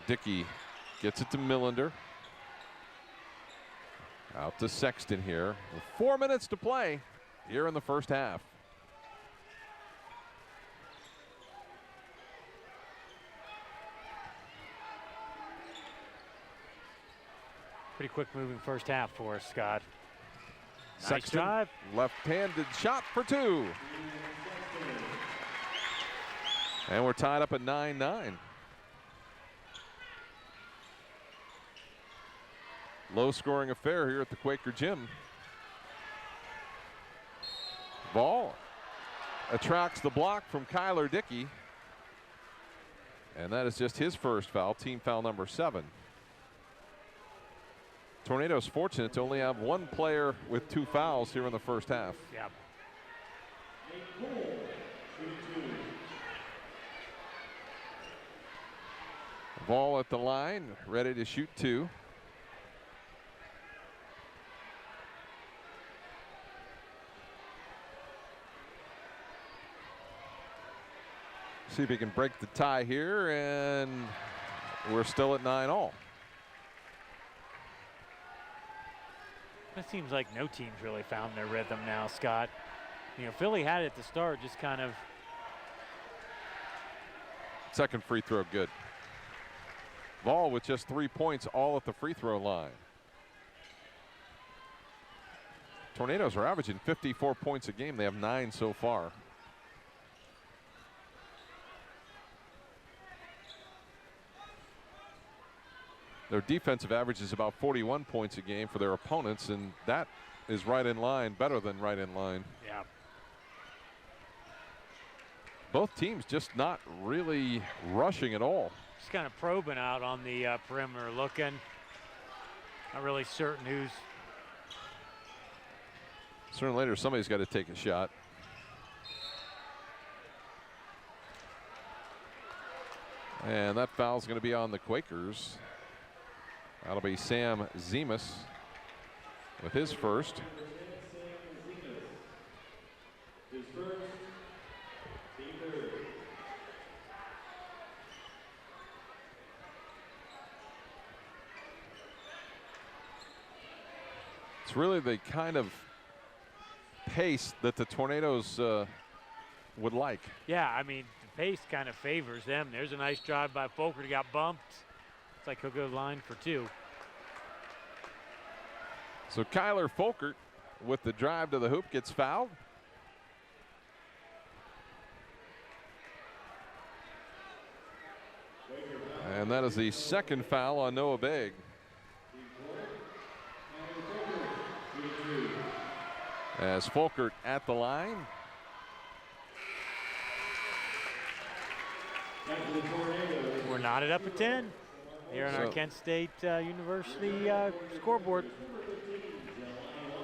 Dickey gets it to Millender. Out to Sexton here. With 4 minutes to play here in the first half. Pretty quick moving first half for us, Scott. Nice Sexton, drive. left-handed shot for 2. And we're tied up at 9-9. Low-scoring affair here at the Quaker Gym. Ball attracts the block from Kyler Dickey. And that is just his first foul, team foul number 7. Tornadoes fortunate to only have 1 player with 2 fouls here in the first half. Yeah. Ball at the line, ready to shoot 2. See if he can break the tie here, and we're still at 9-all. It seems like no team's really found their rhythm now, Scott. You know, Philly had it at the start, just kind of. Second free throw good. Ball with just 3 points, all at the free throw line. Tornadoes are averaging 54 points a game. They have 9 so far. Their defensive average is about 41 points a game for their opponents, and that is right in line, better than right in line. Yeah. Both teams just not really rushing at all. Just kind of probing out on the perimeter, looking. Not really certain who's. Sooner or later, somebody's got to take a shot. And that foul's going to be on the Quakers. That'll be Sam Zemus with his first. It's really the kind of pace that the Tornadoes would like. Yeah, I mean, pace kind of favors them. There's a nice drive by Folkert. He got bumped. Looks like he'll go line for 2. So Kyler Folkert with the drive to the hoop gets fouled. And that is the second foul on Noah Begg. As Folkert at the line. We're knotted up at 10 here on our Kent State University scoreboard.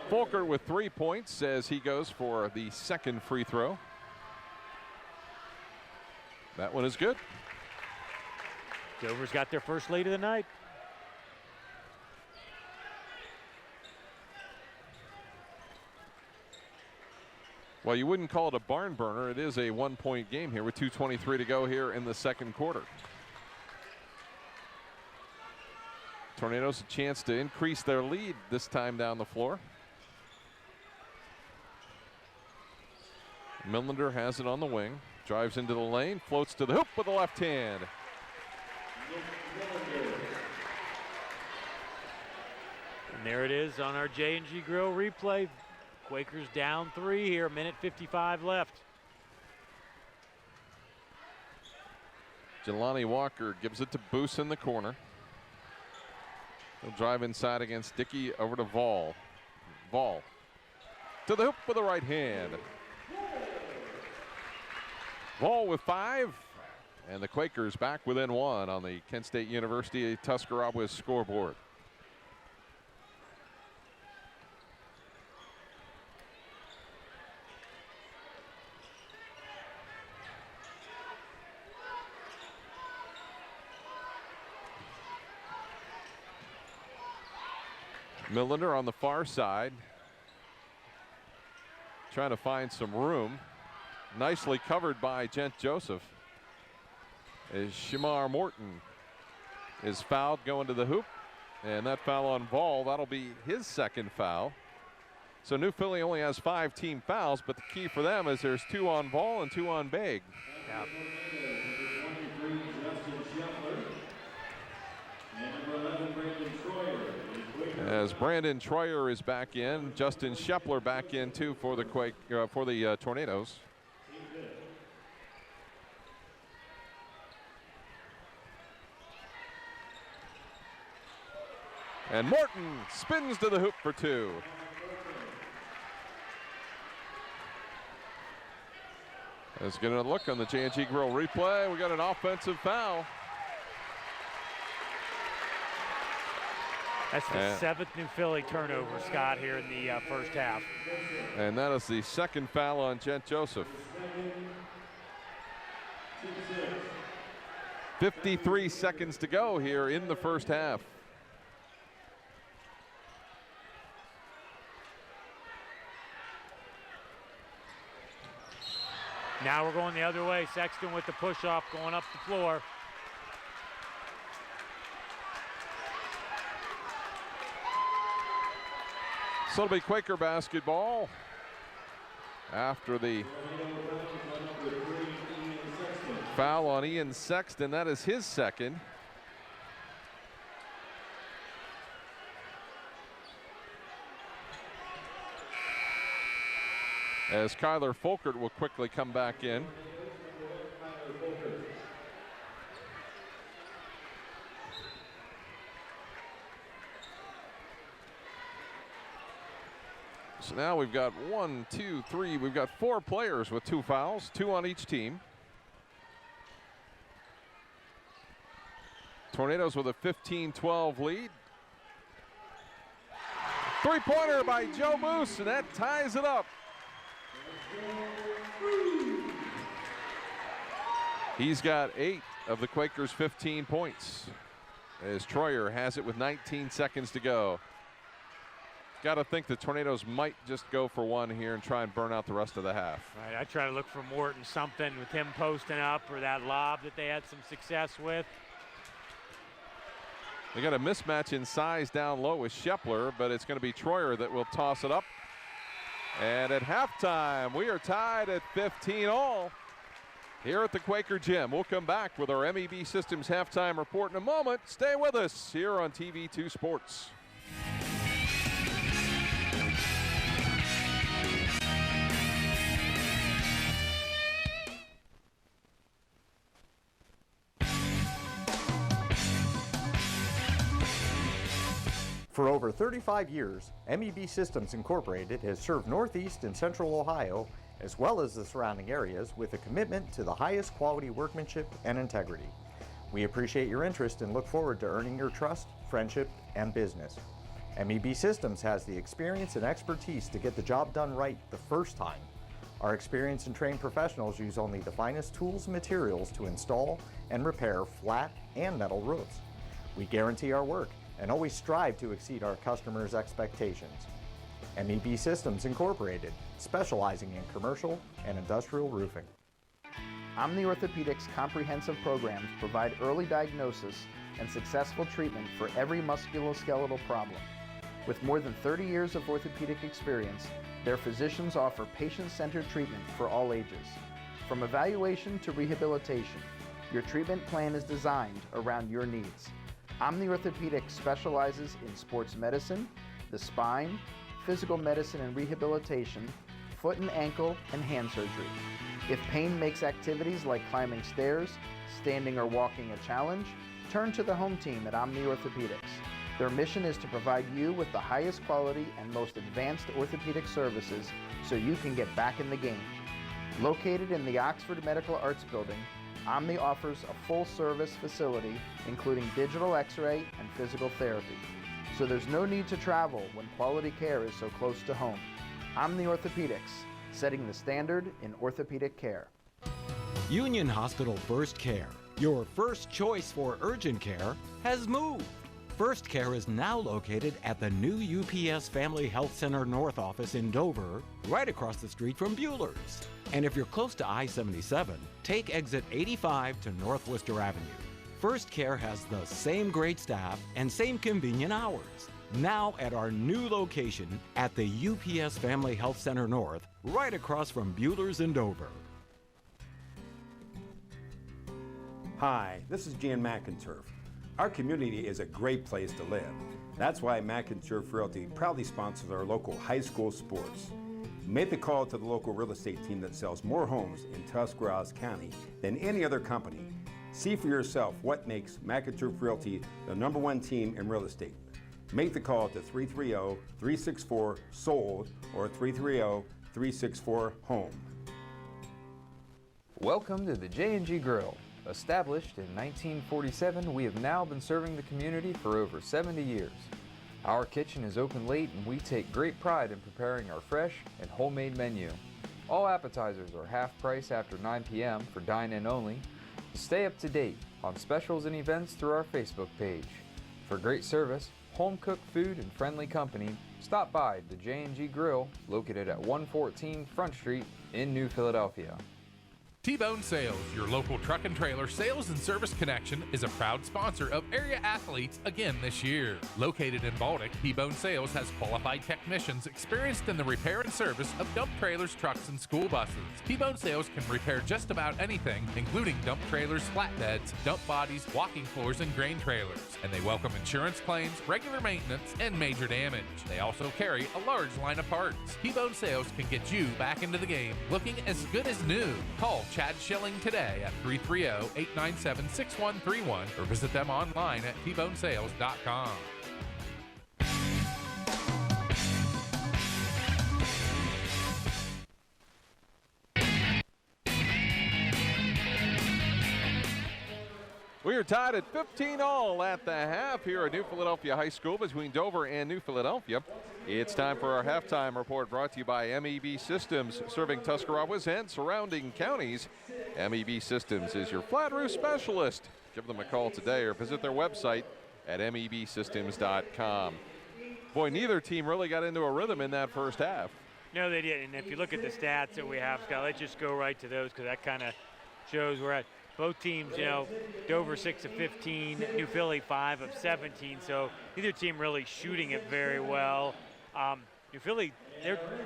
Folkert with 3 points as he goes for the second free throw. That one is good. Dover's got their first lead of the night. Well, you wouldn't call it a barn burner. It is a 1-point game here with 2:23 to go here in the second quarter. Tornadoes a chance to increase their lead this time down the floor. Millender has it on the wing, drives into the lane, floats to the hoop with the left hand. And there it is on our J&G Grill replay. Quakers down 3 here, minute 55 left. Jelani Walker gives it to Boos in the corner. He'll drive inside against Dickey over to Vol. Vol to the hoop with the right hand. Vol with 5. And the Quakers back within 1 on the Kent State University Tuscarora scoreboard. Millender on the far side, trying to find some room. Nicely covered by Gent Joseph. As Shamar Morton is fouled going to the hoop, and that foul on Vol, that'll be his second foul. So New Philly only has 5 team fouls, but the key for them is there's 2 on Vol and 2 on Begg. Yeah. As Brandon Troyer is back in, Justin Shepler back in too for the Tornadoes. And Morton spins to the hoop for 2. Let's get a look on the J&G Grill replay. We got an offensive foul. That's the 7th New Philly turnover, Scott, here in the first half. And that is the second foul on Gent Joseph. 53 seconds to go here in the first half. Now we're going the other way. Sexton with the push-off going up the floor. So it'll be Quaker basketball after the foul on Ian Sexton. That is his second. As Kyler Folkert will quickly come back in. So now we've got 1, 2, 3. We've got 4 players with 2 fouls, 2 on each team. Tornadoes with a 15-12 lead. 3-pointer by Joe Moose, and that ties it up. He's got 8 of the Quakers' 15 points, as Troyer has it with 19 seconds to go. Got to think the Tornadoes might just go for 1 here and try and burn out the rest of the half. Right, I try to look for Morton, something with him posting up or that lob that they had some success with. They got a mismatch in size down low with Shepler, but it's going to be Troyer that will toss it up. And at halftime, we are tied at 15 all. here at the Quaker Gym. We'll come back with our MEB Systems halftime report in a moment. Stay with us here on TV2 Sports. For over 35 years, MEB Systems Incorporated has served Northeast and Central Ohio, as well as the surrounding areas, with a commitment to the highest quality workmanship and integrity. We appreciate your interest and look forward to earning your trust, friendship, and business. MEB Systems has the experience and expertise to get the job done right the first time. Our experienced and trained professionals use only the finest tools and materials to install and repair flat and metal roofs. We guarantee our work and always strive to exceed our customers' expectations. MEB Systems Incorporated, specializing in commercial and industrial roofing. Omni Orthopedics comprehensive programs provide early diagnosis and successful treatment for every musculoskeletal problem. With more than 30 years of orthopedic experience, their physicians offer patient-centered treatment for all ages. From evaluation to rehabilitation, your treatment plan is designed around your needs. Omni Orthopedics specializes in sports medicine, the spine, physical medicine and rehabilitation, foot and ankle, and hand surgery. If pain makes activities like climbing stairs, standing or walking a challenge, turn to the home team at Omni Orthopedics. Their mission is to provide you with the highest quality and most advanced orthopedic services so you can get back in the game. Located in the Oxford Medical Arts Building, Omni offers a full-service facility including digital x-ray and physical therapy. So there's no need to travel when quality care is so close to home. Omni Orthopedics, setting the standard in orthopedic care. Union Hospital First Care, your first choice for urgent care, has moved. First Care is now located at the new UPS Family Health Center North office in Dover, right across the street from Bueller's. And if you're close to I-77, take exit 85 to North Worcester Avenue. First Care has the same great staff and same convenient hours. Now at our new location at the UPS Family Health Center North, right across from Bueller's in Dover. Hi, this is Jan McInturf. Our community is a great place to live. That's why McInturf Realty proudly sponsors our local high school sports. Make the call to the local real estate team that sells more homes in Tuscarawas County than any other company. See for yourself what makes McInturf Realty the #1 team in real estate. Make the call to 330-364-SOLD or 330-364-HOME. Welcome to the J&G Grill. Established in 1947, we have now been serving the community for over 70 years. Our kitchen is open late and we take great pride in preparing our fresh and homemade menu. All appetizers are half price after 9 p.m. for dine-in only. Stay up to date on specials and events through our Facebook page. For great service, home-cooked food, and friendly company, stop by the J&G Grill, located at 114 Front Street in New Philadelphia. T-Bone Sales, your local truck and trailer sales and service connection, is a proud sponsor of area athletes again this year. Located in Baltic, T-Bone Sales has qualified technicians experienced in the repair and service of dump trailers, trucks, and school buses. T-Bone Sales can repair just about anything, including dump trailers, flatbeds, dump bodies, walking floors, and grain trailers. And they welcome insurance claims, regular maintenance, and major damage. They also carry a large line of parts. T-Bone Sales can get you back into the game, looking as good as new. Call Chad Schilling today at 330-897-6131 or visit them online at tbonesales.com. We are tied at 15-all at the half here at New Philadelphia High School between Dover and New Philadelphia. It's time for our halftime report brought to you by MEB Systems, serving Tuscarawas and surrounding counties. MEB Systems is your flat roof specialist. Give them a call today or visit their website at mebsystems.com. Boy, neither team really got into a rhythm in that first half. No, they didn't. And if you look at the stats that we have, Scott, let's just go right to those because that kind of shows we're at. Both teams, you know, Dover 6 of 15, New Philly 5 of 17. So neither team really shooting it very well. New Philly,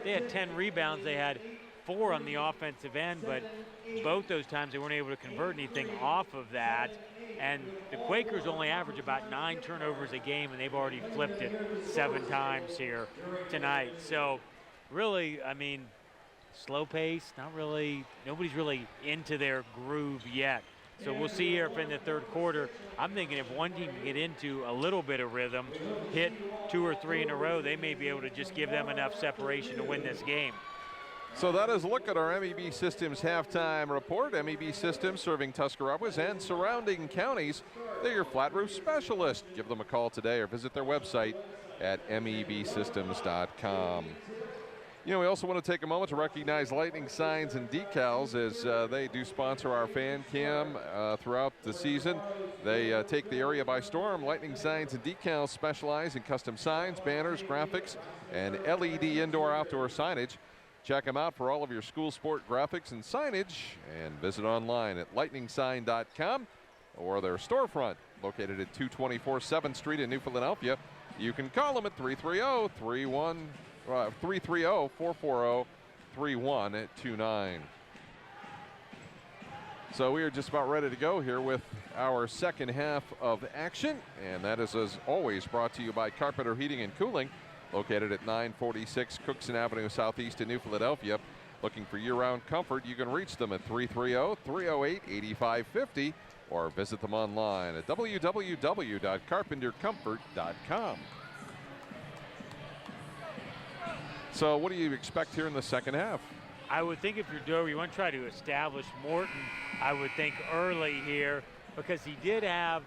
they had 10 rebounds. They had 4 on the offensive end, but both those times they weren't able to convert anything off of that. And the Quakers only average about 9 turnovers a game, and they've already flipped it 7 times here tonight. So really, I mean, slow pace, nobody's really into their groove yet. So we'll see here if in the third quarter, I'm thinking if one team can get into a little bit of rhythm, hit 2 or 3 in a row, they may be able to just give them enough separation to win this game. So that is a look at our MEB Systems halftime report. MEB Systems serving Tuscarawas and surrounding counties. They're your flat roof specialist. Give them a call today or visit their website at mebsystems.com. You know, we also want to take a moment to recognize Lightning Signs and Decals as they do sponsor our fan cam throughout the season. They take the area by storm. Lightning Signs and Decals specialize in custom signs, banners, graphics, and LED indoor-outdoor signage. Check them out for all of your school sport graphics and signage, and visit online at lightningsign.com or their storefront located at 224 7th Street in New Philadelphia. You can call them at 330-440-3129. So we are just about ready to go here with our second half of action, and that is, as always, brought to you by Carpenter Heating and Cooling, located at 946 Cookson Avenue Southeast in New Philadelphia. Looking for year-round comfort, you can reach them at 330-308-8550 or visit them online at www.carpentercomfort.com. So what do you expect here in the second half? I would think if you're Dover, you want to try to establish Morton, I would think, early here, because he did have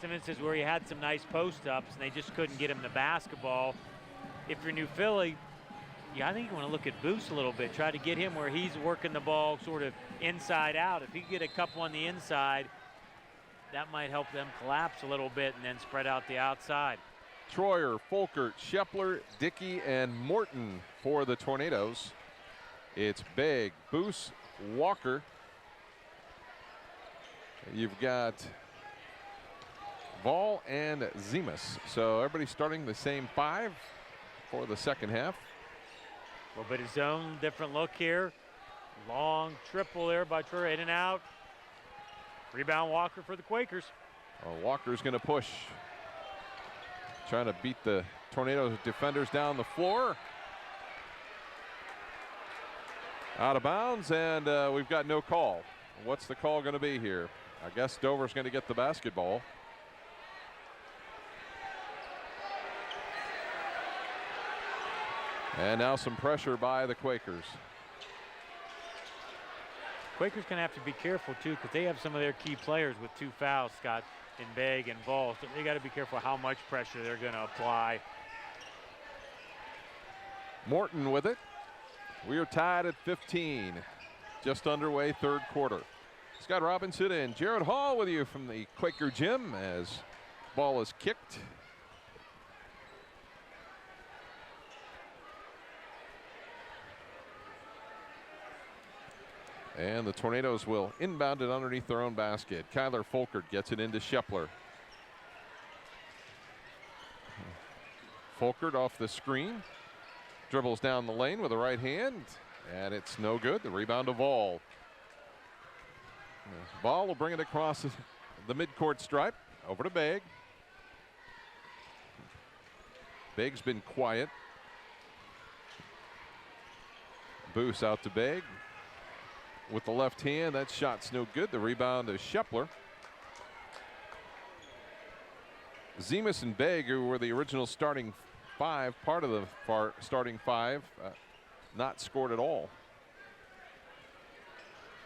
some instances where he had some nice post-ups and they just couldn't get him the basketball. If you're New Philly, I think you want to look at Boost a little bit, try to get him where he's working the ball sort of inside out. If he can get a couple on the inside, that might help them collapse a little bit and then spread out the outside. Troyer, Folkert, Shepler, Dickey, and Morton for the Tornadoes. It's Begg, Boos, Walker. You've got Vol and Zemus. So everybody's starting the same 5 for the second half. A little bit of zone, different look here. Long triple there by Troyer, in and out. Rebound Walker for the Quakers. Walker's going to push. Trying to beat the Tornadoes defenders down the floor. Out of bounds, and we've got no call. What's the call going to be here? I guess Dover's going to get the basketball. And now some pressure by the Quakers. Quakers going to have to be careful, too, because they have some of their key players with 2 fouls, Scott, in Begg and Vol. So they got to be careful how much pressure they're going to apply. Morton with it. We are tied at 15. Just underway, third quarter. Scott Robinson and Jared Hall with you from the Quaker Gym as ball is kicked. And the Tornadoes will inbound it underneath their own basket. Kyler Folkert gets it into Shepler. Folkert off the screen. Dribbles down the lane with the right hand. And it's no good. The rebound to Vol. Vol will bring it across the midcourt stripe. Over to Begg. Begg's been quiet. Boos out to Begg. With the left hand, that shot's no good. The rebound to Shepler. Zemus and Begg, who were the original starting 5, part of the starting 5, not scored at all.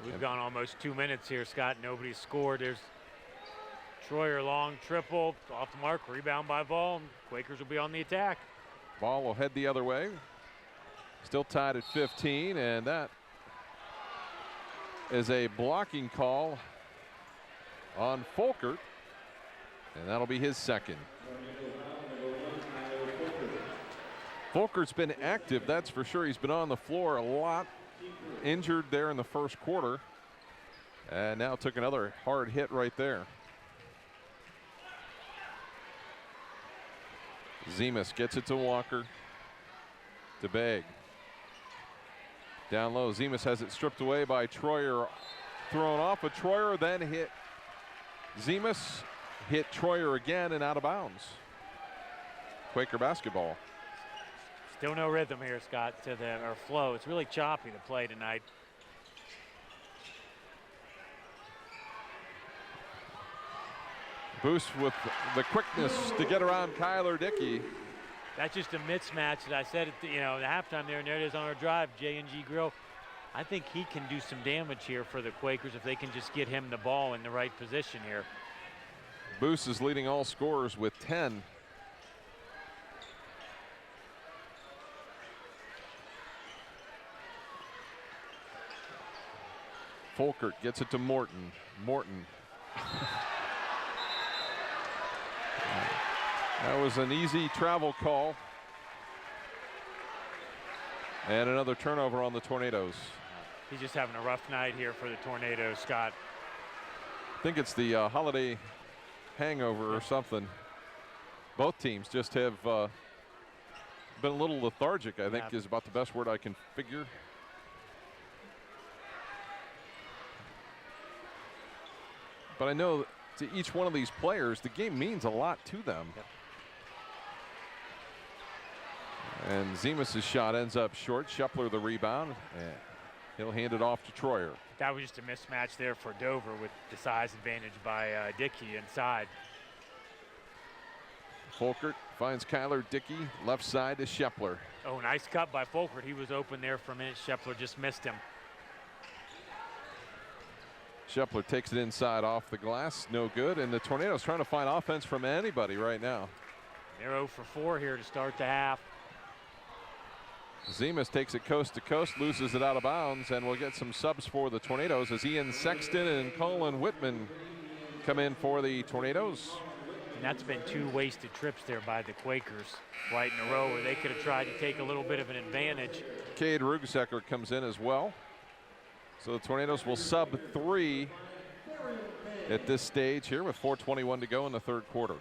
We've gone almost 2 minutes here, Scott. Nobody's scored. There's Troyer, long triple, off the mark, rebound by Vol. Quakers will be on the attack. Vol will head the other way. Still tied at 15, and that is a blocking call on Folkert, and that'll be his second. Folkert's been active, that's for sure. He's been on the floor a lot, injured there in the first quarter, and now took another hard hit right there. Zemus gets it to Walker, to Begg. Down low, Zemus has it stripped away by Troyer, thrown off, but Troyer then hit Zemus, hit Troyer again and out of bounds. Quaker basketball. Still no rhythm here, Scott, or flow. It's really choppy to play tonight. Boost with the quickness to get around Kyler Dickey. That's just a mismatch that I said at the, the halftime there, and there it is on our drive, J&G Grill. I think he can do some damage here for the Quakers if they can just get him the ball in the right position here. Boost is leading all scorers with 10. Folkert gets it to Morton. Morton. That was an easy travel call. And another turnover on the Tornadoes. He's just having a rough night here for the Tornadoes, Scott. I think it's the holiday hangover or something. Both teams just have been a little lethargic, I think is about the best word I can figure. But I know to each one of these players, the game means a lot to them. Yep. And Zemus' shot ends up short. Scheffler the rebound, and he'll hand it off to Troyer. That was just a mismatch there for Dover with the size advantage by Dickey inside. Folkert finds Kyler Dickey, left side to Scheffler. Oh, nice cut by Folkert. He was open there for a minute. Scheffler just missed him. Scheffler takes it inside off the glass, no good. And the Tornadoes trying to find offense from anybody right now. They're 0 for 4 here to start the half. Zemus takes it coast to coast, loses it out of bounds, and we'll get some subs for the Tornadoes as Ian Sexton and Colin Whitman come in for the Tornadoes. And that's been 2 wasted trips there by the Quakers right in a row where they could have tried to take a little bit of an advantage. Cade Rugesecker comes in as well. So the Tornadoes will sub 3 at this stage here with 4:21 to go in the third quarter.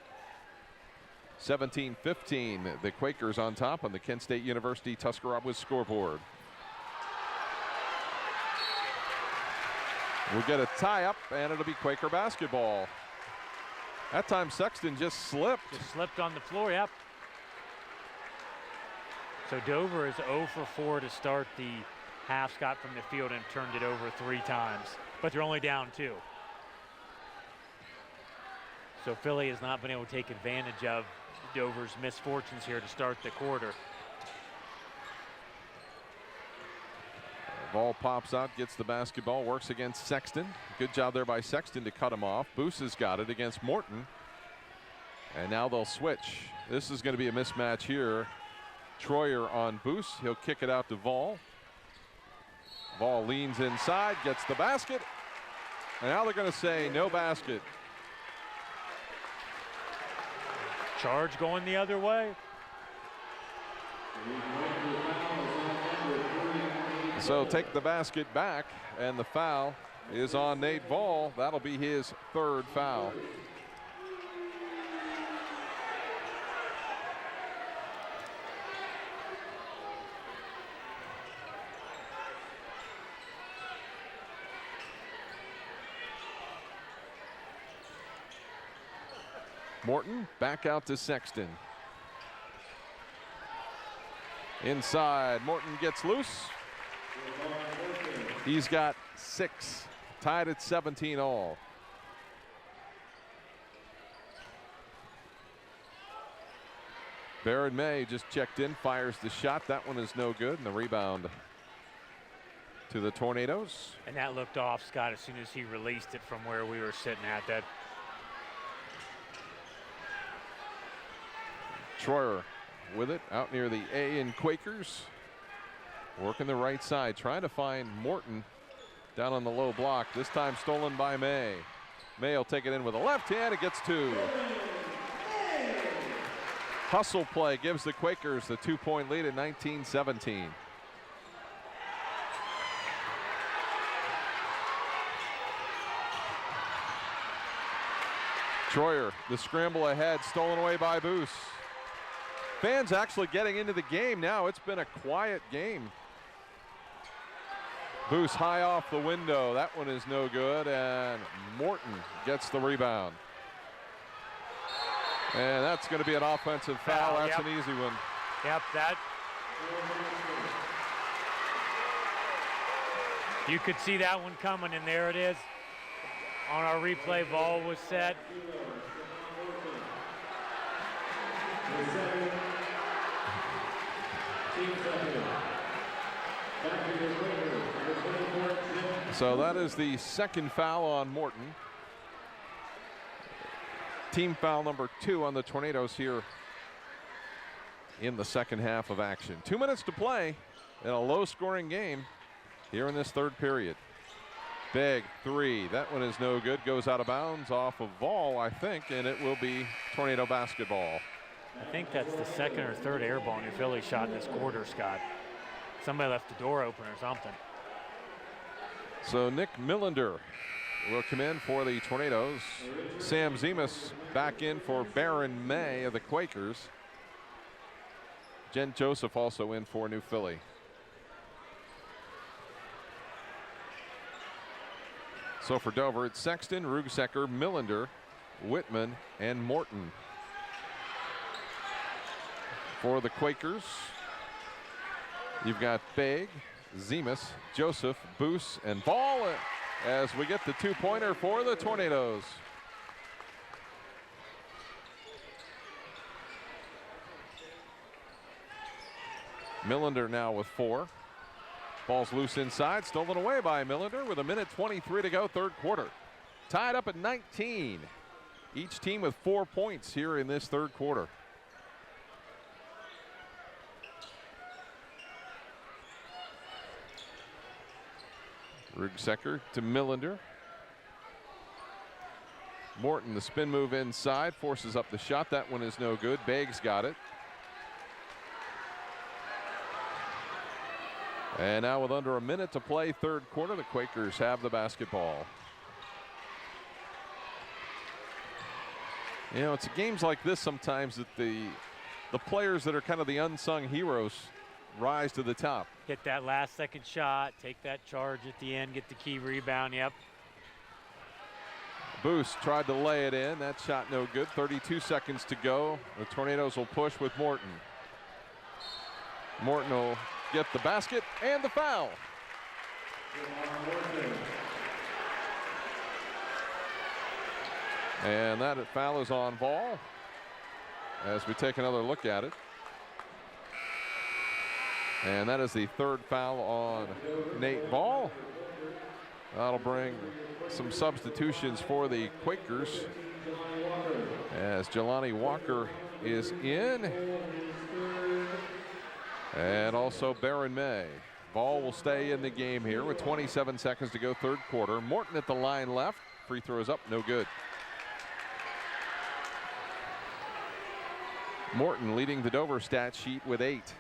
17-15, the Quakers on top on the Kent State University Tuscarawas scoreboard. We'll get a tie-up, and it'll be Quaker basketball. That time Sexton just slipped. Just slipped on the floor, yep. So Dover is 0 for 4 to start the half, Scott, from the field, and turned it over 3 times. But they're only down 2. So Philly has not been able to take advantage of Dover's misfortunes here to start the quarter. Ball pops out, gets the basketball, works against Sexton. Good job there by Sexton to cut him off. Boos has got it against Morton. And now they'll switch. This is going to be a mismatch here. Troyer on Boos. He'll kick it out to Vol. Vol leans inside, gets the basket. And now they're going to say no basket. Charge going the other way. So take the basket back, and the foul is on Nate Vol. That'll be his 3rd foul. Morton back out to Sexton. Inside, Morton gets loose. He's got 6, tied at 17 all. Barron May just checked in, fires the shot. That one is no good, and the rebound to the Tornadoes. And that looked off, Scott, as soon as he released it from where we were sitting at. That Troyer with it out near the A in Quakers. Working the right side, trying to find Morton down on the low block. This time stolen by May. May will take it in with a left hand. It gets 2. Hustle play gives the Quakers the 2-point lead at 19-17. Troyer, the scramble ahead, stolen away by Boos. Fans actually getting into the game now. It's been a quiet game. Boos high off the window. That one is no good, and Morton gets the rebound. And that's going to be an offensive foul. That's an easy one. Yep, that. You could see that one coming, and there it is. On our replay, ball was set. So that is the second foul on Morton. Team foul number 2 on the Tornadoes here in the second half of action. 2 minutes to play in a low-scoring game here in this third period. Big three. That one is no good. Goes out of bounds off of Vol, I think, and it will be Tornado basketball. I think that's the second or third air ball in Philly shot in this quarter, Scott. Somebody left the door open or something. So Nick Millender will come in for the Tornadoes. Sam Zemus back in for Baron May of the Quakers. Jen Joseph also in for New Philly. So for Dover, it's Sexton, Rugsecker, Millender, Whitman, and Morton. For the Quakers, you've got Begg, Zemus, Joseph, Boos, and Ball as we get the two-pointer for the Tornadoes. Millender now with 4. Ball's loose inside, stolen away by Millender with 1:23 to go, third quarter. Tied up at 19. Each team with 4 points here in this third quarter. Rugsecker to Millender. Morton, the spin move inside, forces up the shot. That one is no good. Beggs got it. And now with under a minute to play, third quarter, the Quakers have the basketball. You know, it's games like this sometimes that the players that are kind of the unsung heroes rise to the top. Get that last second shot, take that charge at the end, get the key rebound, yep. Boos tried to lay it in. That shot no good. 32 seconds to go. The Tornadoes will push with Morton. Morton will get the basket and the foul. And that foul is on Ball as we take another look at it. And that is the third foul on Nate Ball. That'll bring some substitutions for the Quakers as Jelani Walker is in. And also Baron May. Ball will stay in the game here with 27 seconds to go, third quarter. Morton at the line left. Free throws up, no good. Morton leading the Dover stat sheet with 8.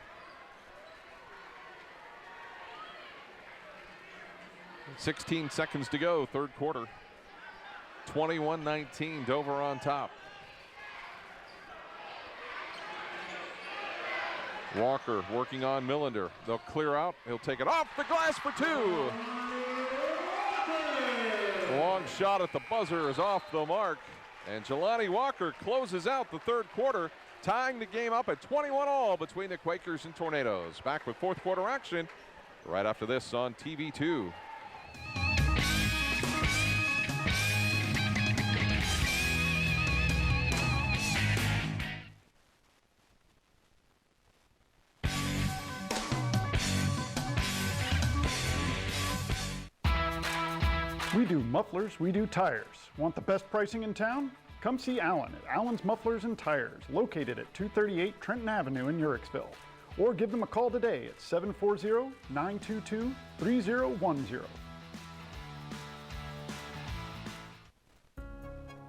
.16 seconds to go, third quarter. 21-19, Dover on top. Walker working on Millender. They'll clear out. He'll take it off the glass for 2. Long shot at the buzzer is off the mark. And Jelani Walker closes out the third quarter, tying the game up at 21-all between the Quakers and Tornadoes. Back with fourth quarter action right after this on TV2. We do mufflers, we do tires. Want the best pricing in town? Come see Alan at Alan's Mufflers and Tires, located at 238 Trenton Avenue in Uricksville. Or give them a call today at 740-922-3010.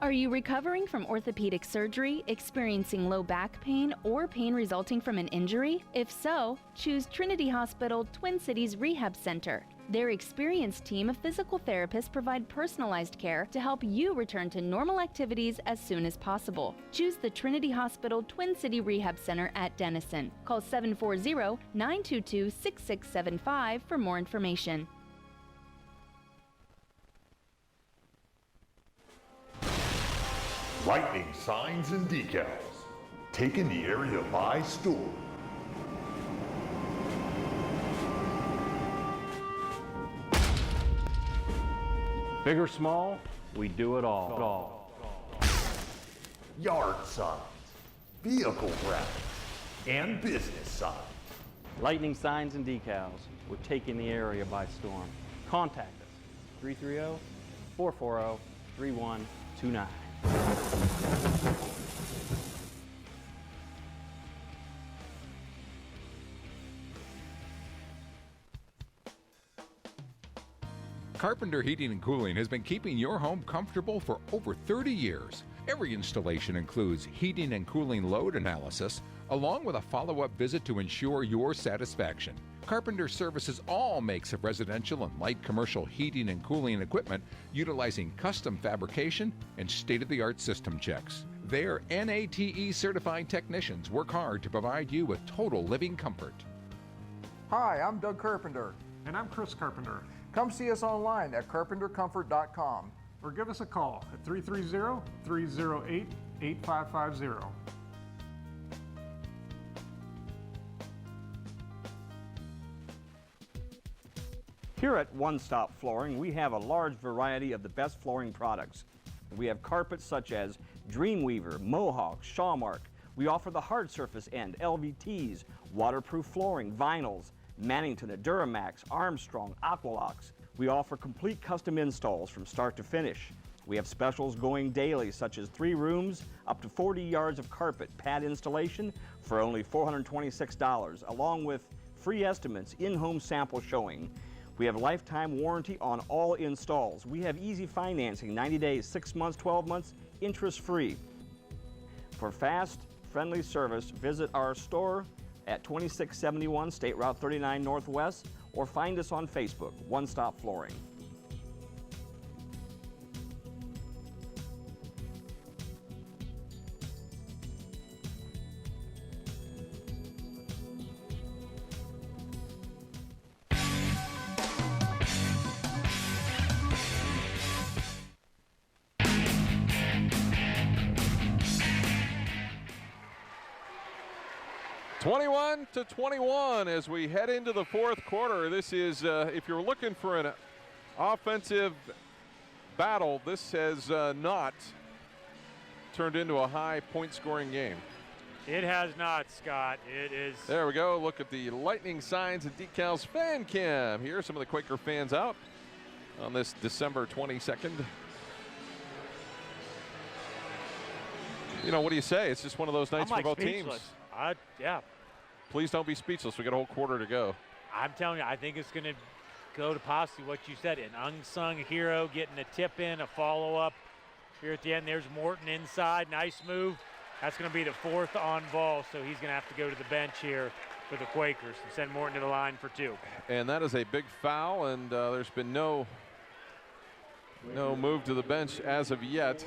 Are you recovering from orthopedic surgery, experiencing low back pain, or pain resulting from an injury? If so, choose Trinity Hospital Twin Cities Rehab Center. Their experienced team of physical therapists provide personalized care to help you return to normal activities as soon as possible. Choose the Trinity Hospital Twin City Rehab Center at Denison. Call 740-922-6675 for more information. Lightning signs and decals, taking the area by storm. Big or small, we do it all. Yard signs, vehicle graphics, and business signs. Lightning signs and decals. We're taking the area by storm. Contact us, 330-440-3129. Carpenter Heating and Cooling has been keeping your home comfortable for over 30 years. Every installation includes heating and cooling load analysis, along with a follow-up visit to ensure your satisfaction. Carpenter services all makes of residential and light commercial heating and cooling equipment utilizing custom fabrication and state-of-the-art system checks. Their NATE certified technicians work hard to provide you with total living comfort. Hi, I'm Doug Carpenter. And I'm Chris Carpenter. Come see us online at carpentercomfort.com. Or give us a call at 330-308-8550. Here at One Stop Flooring, we have a large variety of the best flooring products. We have carpets such as Dreamweaver, Mohawk, Shawmark. We offer the hard surface end, LVTs, waterproof flooring, vinyls, Mannington, Duramax, Armstrong, Aqualox. We offer complete custom installs from start to finish. We have specials going daily, such as 3 rooms, up to 40 yards of carpet, pad installation for only $426, along with free estimates, in-home sample showing. We have lifetime warranty on all installs. We have easy financing, 90 days, 6 months, 12 months, interest-free. For fast, friendly service, visit our store at 2671 State Route 39 Northwest, or find us on Facebook, One Stop Flooring. (21-21) as we head into the fourth quarter. This is, if you're looking for an offensive battle, this has not turned into a high point-scoring game. It has not, Scott. It is. There we go. Look at the lightning signs and decals fan cam. Here are some of the Quaker fans out on this December 22nd. You know, what do you say? It's just one of those nights for both teams. Yeah. Please don't be speechless. We got a whole quarter to go. I'm telling you, I think it's going to go to possibly what you said, an unsung hero getting a tip in, a follow-up here at the end. There's Morton inside. Nice move. That's going to be the 4th on ball, so he's going to have to go to the bench here for the Quakers and send Morton to the line for 2. And that is a big foul, and there's been no move to the bench as of yet.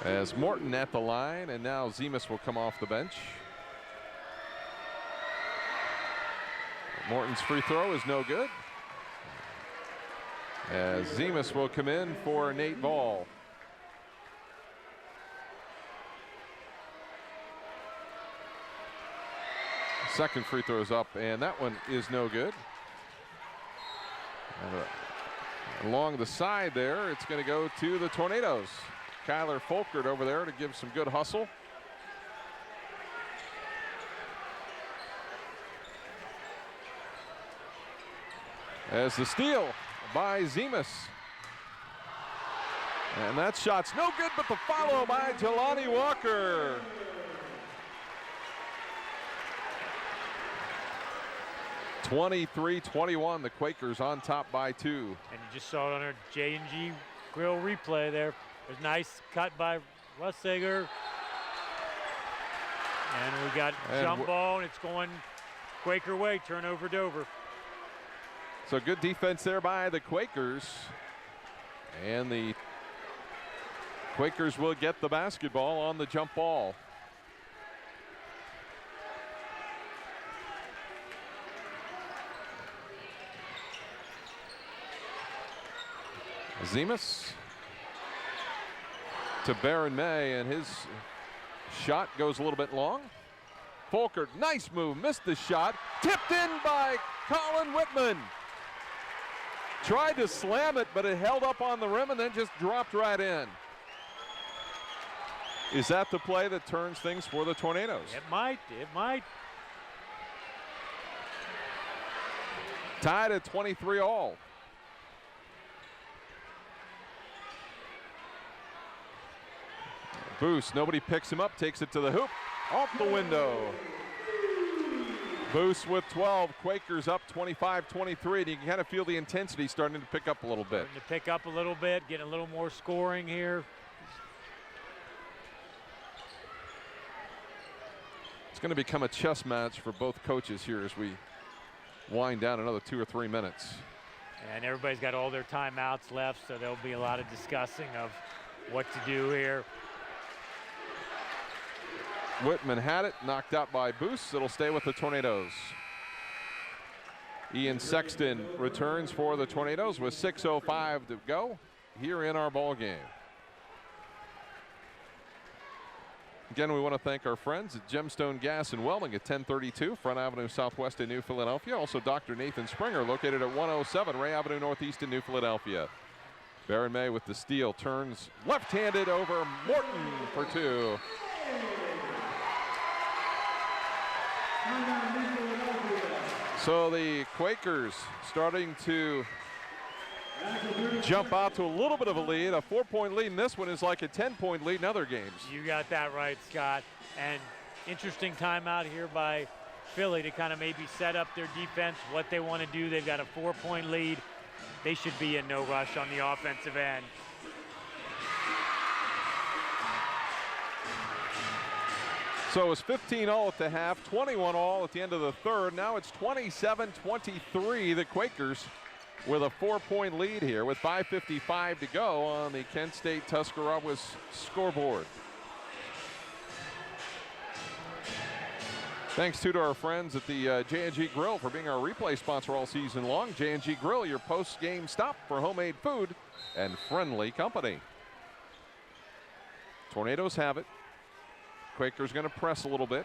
As Morton at the line, and now Zemus will come off the bench. Morton's free throw is no good, as Zemus will come in for Nate Ball. Second free throw is up, and that one is no good. And, along the side there, it's going to go to the Tornadoes. Kyler Folkert over there to give some good hustle. As the steal by Zemus. And that shot's no good, but the follow by Jelani Walker. (23-21), the Quakers on top by 2. And you just saw it on our J&G Grill replay there. There's a nice cut by Russiger. And we got jump ball, and it's going Quaker way, turnover Dover. So good defense there by the Quakers. And the Quakers will get the basketball on the jump ball. Zemus to Baron May, and his shot goes a little bit long. Folkert, nice move, missed the shot. Tipped in by Colin Whitman. Tried to slam it, but it held up on the rim and then just dropped right in. Is that the play that turns things for the Tornadoes? It might. Tied at 23 all. Boost, nobody picks him up, takes it to the hoop, off the window. Boost with 12, Quakers up 25-23, and you can kind of feel the intensity starting to pick up a little bit. Getting a little more scoring here. It's going to become a chess match for both coaches here as we wind down another 2 or 3 minutes. And everybody's got all their timeouts left, so there'll be a lot of discussing of what to do here. Whitman had it, knocked out by Boost. It'll stay with the Tornadoes. Ian Sexton returns for the Tornadoes with 6:05 to go here in our ball game. Again, we want to thank our friends at Gemstone Gas and Welding at 1032 Front Avenue Southwest in New Philadelphia. Also Dr. Nathan Springer located at 107 Ray Avenue Northeast in New Philadelphia. Baron May with the steal, turns left-handed over Morton for 2. So the Quakers starting to jump out to a little bit of a lead. A 4-point lead in this one is like a 10-point lead in other games. You got that right, Scott. And interesting timeout here by Philly to kind of maybe set up their defense, what they want to do. They've got a 4-point lead. They should be in no rush on the offensive end. So it was 15 all at the half, 21 all at the end of the third. Now it's 27-23. The Quakers with a 4-point lead here with 5:55 to go on the Kent State Tuscarawas scoreboard. Thanks to our friends at the J&G Grill for being our replay sponsor all season long. J&G Grill, your post-game stop for homemade food and friendly company. Tornadoes have it. Quakers going to press a little bit.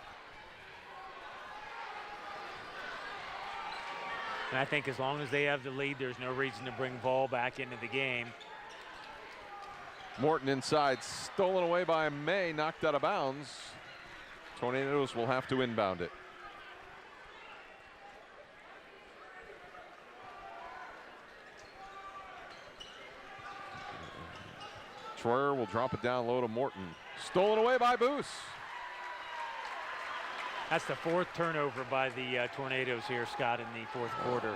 And I think as long as they have the lead, there's no reason to bring Vol back into the game. Morton inside, stolen away by May, knocked out of bounds. Tornadoes will have to inbound it. Troyer will drop it down low to Morton. Stolen away by Boos. That's the 4th turnover by the Tornadoes here, Scott, in the 4th quarter,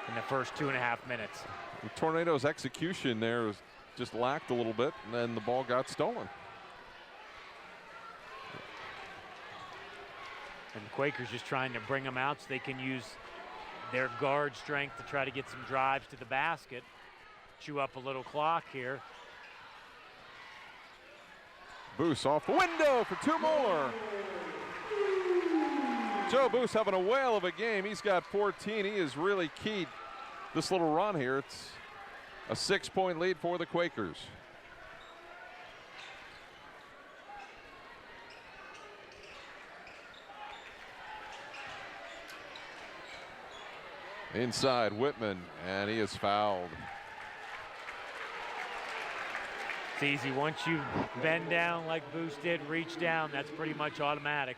in the first 2.5 minutes. The Tornadoes' execution there was just lacked a little bit, and then the ball got stolen. And the Quakers just trying to bring them out so they can use their guard strength to try to get some drives to the basket, chew up a little clock here. Boos off the window for 2 more. Joe Boos having a whale of a game. He's got 14. He is really keyed this little run here. It's a 6-point lead for the Quakers. Inside Whitman, and he is fouled. It's easy. Once you bend down like Boos did, reach down, that's pretty much automatic.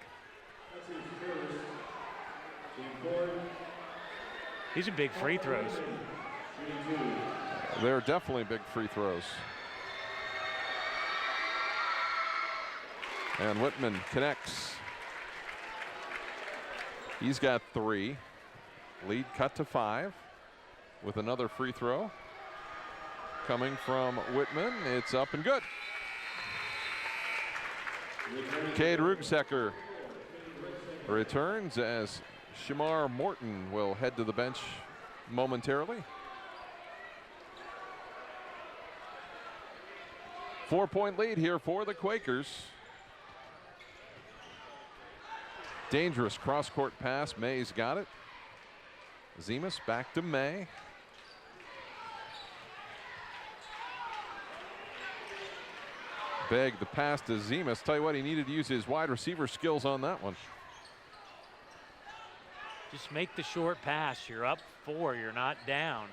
These are big free throws. They're definitely big free throws. And Whitman connects. He's got 3. Lead cut to 5 with another free throw coming from Whitman. It's up and good. Cade Rugsecker returns as Shamar Morton will head to the bench momentarily. 4-point lead here for the Quakers. Dangerous cross-court pass. May's got it. Zemus back to May. Beg the pass to Zemas. Tell you what, he needed to use his wide receiver skills on that one. Just make the short pass. You're up 4. You're not down.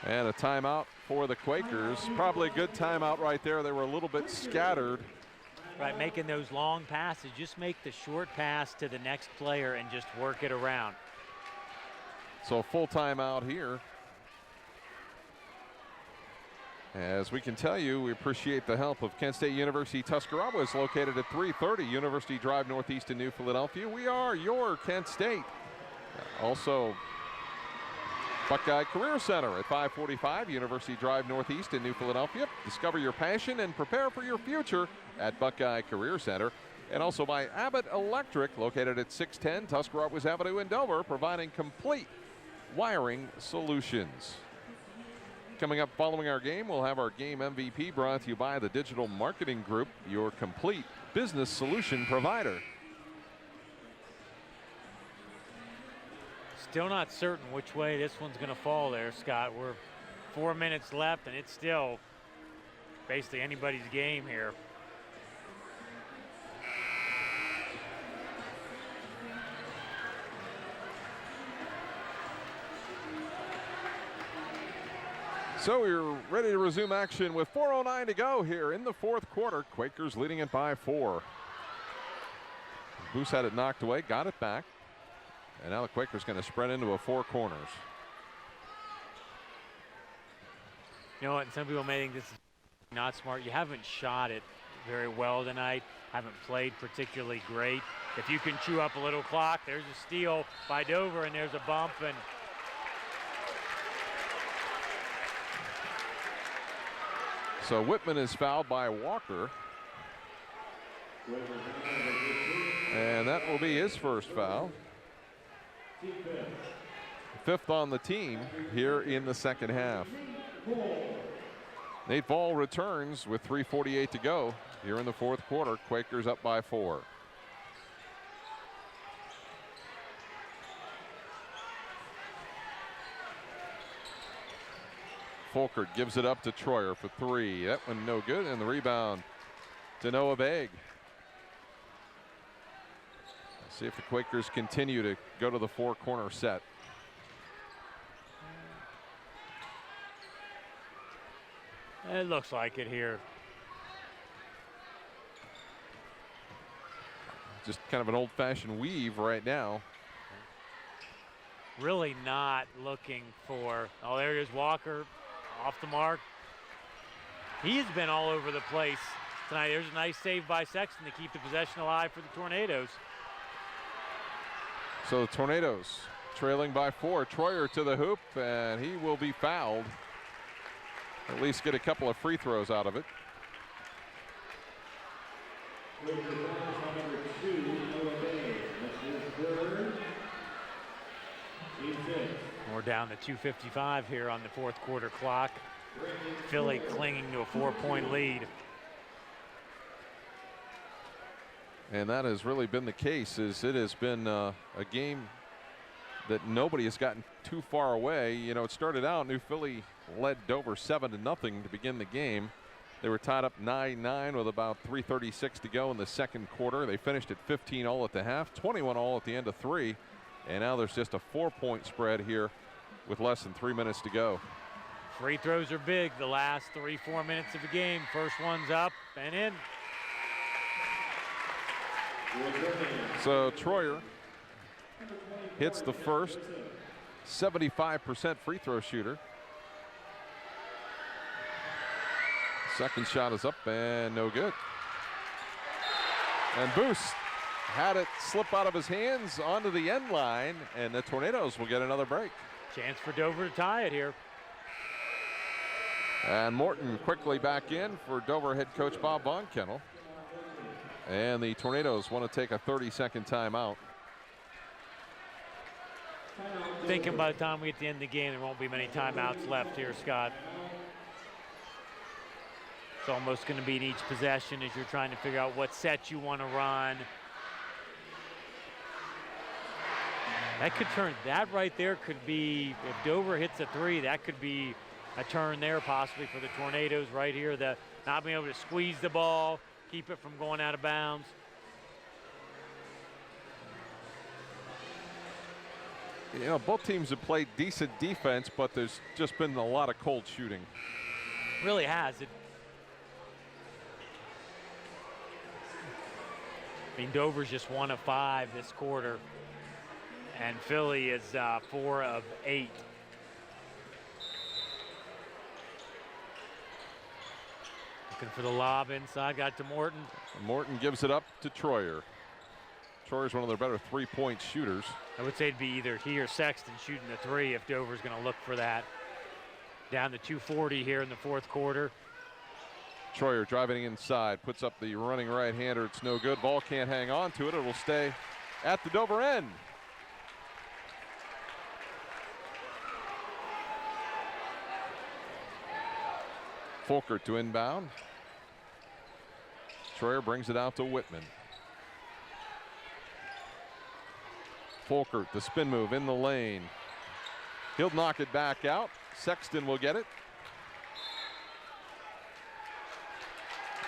And a timeout for the Quakers. Probably a good timeout right there. They were a little bit scattered. Right, making those long passes. Just make the short pass to the next player and just work it around. So full timeout here. As we can tell you, we appreciate the help of Kent State University Tuscarora. Is located at 330 University Drive Northeast in New Philadelphia. We are your Kent State. Also, Buckeye Career Center at 545 University Drive Northeast in New Philadelphia. Discover your passion and prepare for your future at Buckeye Career Center. And also by Abbott Electric, located at 610 Tuscarawas Avenue in Dover, providing complete wiring solutions. Coming up following our game, we'll have our game MVP brought to you by the Digital Marketing Group, your complete business solution provider. Still not certain which way this one's going to fall there, Scott. We're 4 minutes left, and it's still basically anybody's game here. So we're ready to resume action with 4:09 to go here in the fourth quarter. Quakers leading it by 4. Boos had it knocked away, got it back. And now the Quakers going to spread into a 4 corners. You know what, some people may think this is not smart. You haven't shot it very well tonight, haven't played particularly great. If you can chew up a little clock, there's a steal by Dover, and there's a bump, and so Whitman is fouled by Walker. And that will be his first foul. 5th on the team here in the second half. Nate Ball returns with 3:48 to go here in the fourth quarter. Quakers up by 4. Folkert gives it up to Troyer for 3. That one no good, and the rebound to Noah Begg. Let's see if the Quakers continue to go to the 4-corner set. it looks like it here. Just kind of an old-fashioned weave right now. Really not looking for, oh, there it is, Walker off the mark. He's been all over the place tonight. There's a nice save by Sexton to keep the possession alive for the Tornadoes. So the Tornadoes trailing by 4. Troyer to the hoop, and he will be fouled. At least get a couple of free throws out of it. We're down to 2:55 here on the fourth quarter clock. Philly clinging to a 4-point lead. And that has really been the case, as it has been a game that nobody has gotten too far away. You know, it started out, New Philly led Dover 7-0 to begin the game. They were tied up 9-9 with about 3:36 to go in the second quarter. They finished at 15 all at the half, 21 all at the end of 3. And now there's just a 4-point spread here with less than 3 minutes to go. Free throws are big the last 3-4 minutes of the game. First one's up and in. So Troyer hits the first, 75% free throw shooter. Second shot is up and no good. And Boost had it slip out of his hands onto the end line, and the Tornadoes will get another break. Chance for Dover to tie it here. And Morton quickly back in for Dover head coach Bob Von Kennel. And the Tornadoes want to take a 30-second timeout. Thinking by the time we get to the end of the game, there won't be many timeouts left here, Scott. It's almost going to be in each possession as you're trying to figure out what set you want to run. That could turn, that right there could be, if Dover hits a 3, that could be a turn there possibly for the Tornadoes right here. The not being able to squeeze the ball, keep it from going out of bounds. You know, both teams have played decent defense, but there's just been a lot of cold shooting. Really has. I mean, Dover's just 1 of 5 this quarter, and Philly is 4 of 8. Looking for the lob inside, got to Morton. Morton gives it up to Troyer. Troyer's one of their better three-point shooters. I would say it'd be either he or Sexton shooting the 3 if Dover's going to look for that. Down to 2:40 here in the fourth quarter. Troyer driving inside, puts up the running right-hander. It's no good. Ball can't hang on to it. It will stay at the Dover end. Folkert to inbound. Troyer brings it out to Whitman. Folkert, the spin move in the lane. He'll knock it back out. Sexton will get it.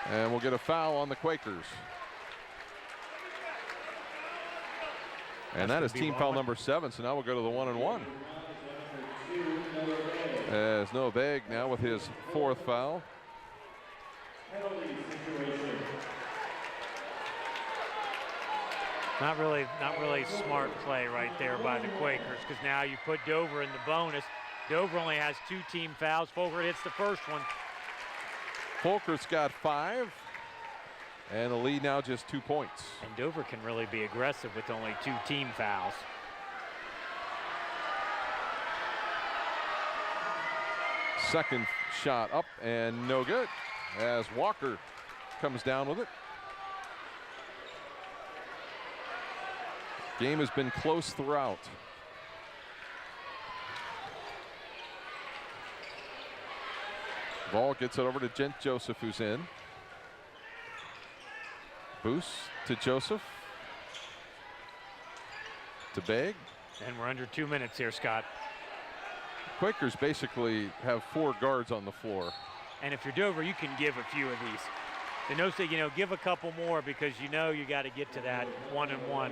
And we'll get a foul on the Quakers. And that is team foul number 7, so now we'll go to the 1-and-1. As Noah Begg now with his 4th foul. Not really smart play right there by the Quakers, because now you put Dover in the bonus. Dover only has 2 team fouls. Folkert hits the first one. Folkert's got 5, and the lead now just 2 points. And Dover can really be aggressive with only 2 team fouls. Second shot up and no good as Walker comes down with it. Game has been close throughout. Ball gets it over to Gent Joseph, who's in. Boost to Joseph. To Begg. And we're under 2 minutes here, Scott. Quakers basically have 4 guards on the floor. And if you're Dover, you can give a few of these. They know, say, you know, give a couple more because you know you got to get to that 1-and-1.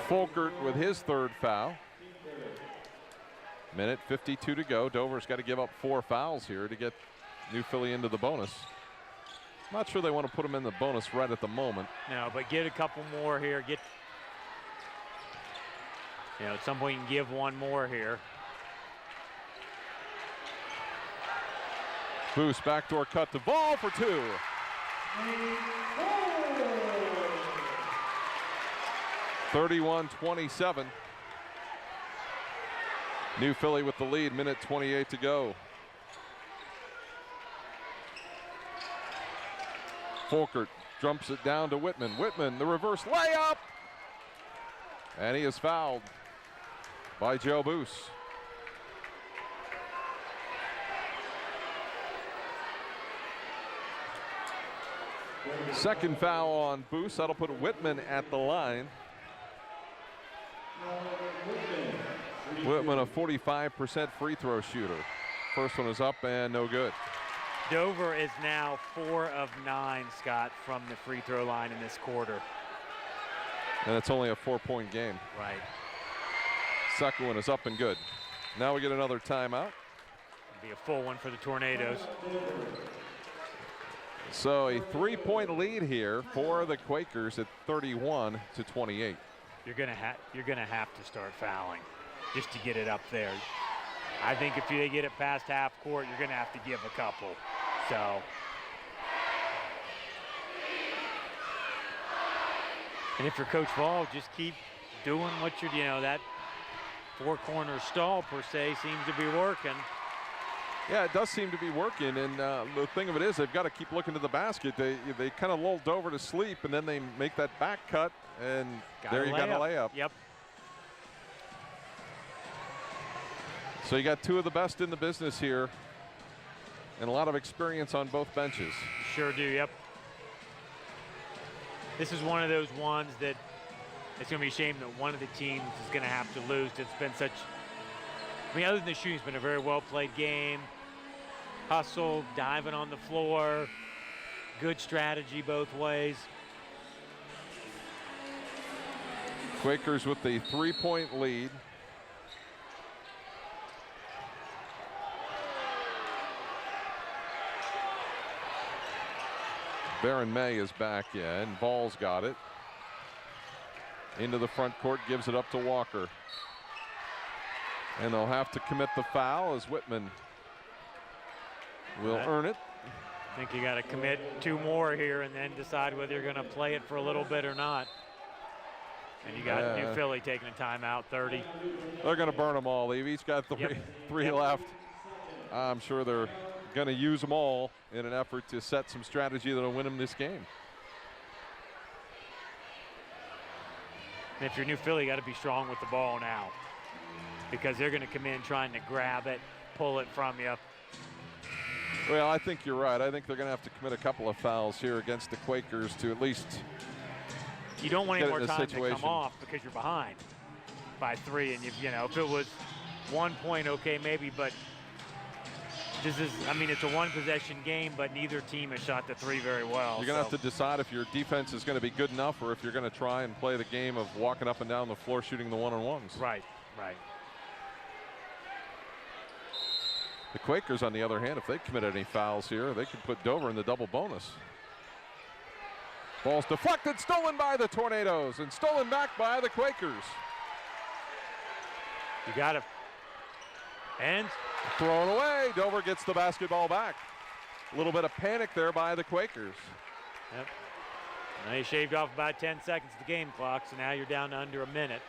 Folkert with his 3rd foul. Minute 52 to go. Dover's got to give up 4 fouls here to get New Philly into the bonus. Not sure they want to put them in the bonus right at the moment. No, but get a couple more here. Get, you know, at some point you can give 1 more here. Boost backdoor cut to Ball for 2. (31-27). New Philly with the lead, minute 28 to go. Folkert jumps it down to Whitman. Whitman, the reverse layup. And he is fouled by Joe Boos. Second foul on Boos. That'll put Whitman at the line. Whitman, a 45% free throw shooter. First one is up and no good. Dover is now 4 of 9, Scott, from the free throw line in this quarter. And it's only a 4-point game. Right. Second one is up and good. Now we get another timeout. It'll be a full one for the Tornadoes. So a 3-point lead here for the Quakers at 31-28. You're gonna have to start fouling just to get it up there. I think if they get it past half court, you're gonna have to give a couple. So, and if you're Coach Ball, just keep doing what you're, you know, that 4-corner stall per se seems to be working. Yeah, it does seem to be working, and the thing of it is they've got to keep looking to the basket. They kind of lulled Dover to sleep, and then they make that back cut, and there you got a layup. Yep. So you got 2 of the best in the business here, and a lot of experience on both benches. Sure do, yep. This is one of those ones that it's going to be a shame that one of the teams is going to have to lose. It's been such I mean, other than the shooting, it's been a very well-played game. Hustle, diving on the floor, good strategy both ways. Quakers with the 3-point lead. Baron May is back in. Ball's got it. Into the front court, gives it up to Walker. And they'll have to commit the foul as Whitman will earn it. I think you got to commit 2 more here and then decide whether you're going to play it for a little bit or not. And you got New Philly taking a timeout, 30. They're going to burn them all. They've each got three left. I'm sure they're going to use them all in an effort to set some strategy that'll win them this game. And if you're New Philly, you got to be strong with the ball now, because they're going to come in trying to grab it, pull it from you. Well, I think you're right. I think they're going to have to commit a couple of fouls here against the Quakers to at least you don't want any more time situation. to come off because you're behind by 3, and you know, if it was 1 point, okay, maybe, but this is, I mean, it's a 1-possession game, but neither team has shot the 3 very well. You're going to have to decide if your defense is going to be good enough or if you're going to try and play the game of walking up and down the floor shooting the one-on-ones. Right. The Quakers, on the other hand, if they committed any fouls here, they could put Dover in the double bonus. Ball's deflected, stolen by the Tornadoes, and stolen back by the Quakers. You got it. And thrown away. Dover gets the basketball back. A little bit of panic there by the Quakers. Yep. Now you shaved off about 10 seconds of the game clock, so now you're down to under a minute.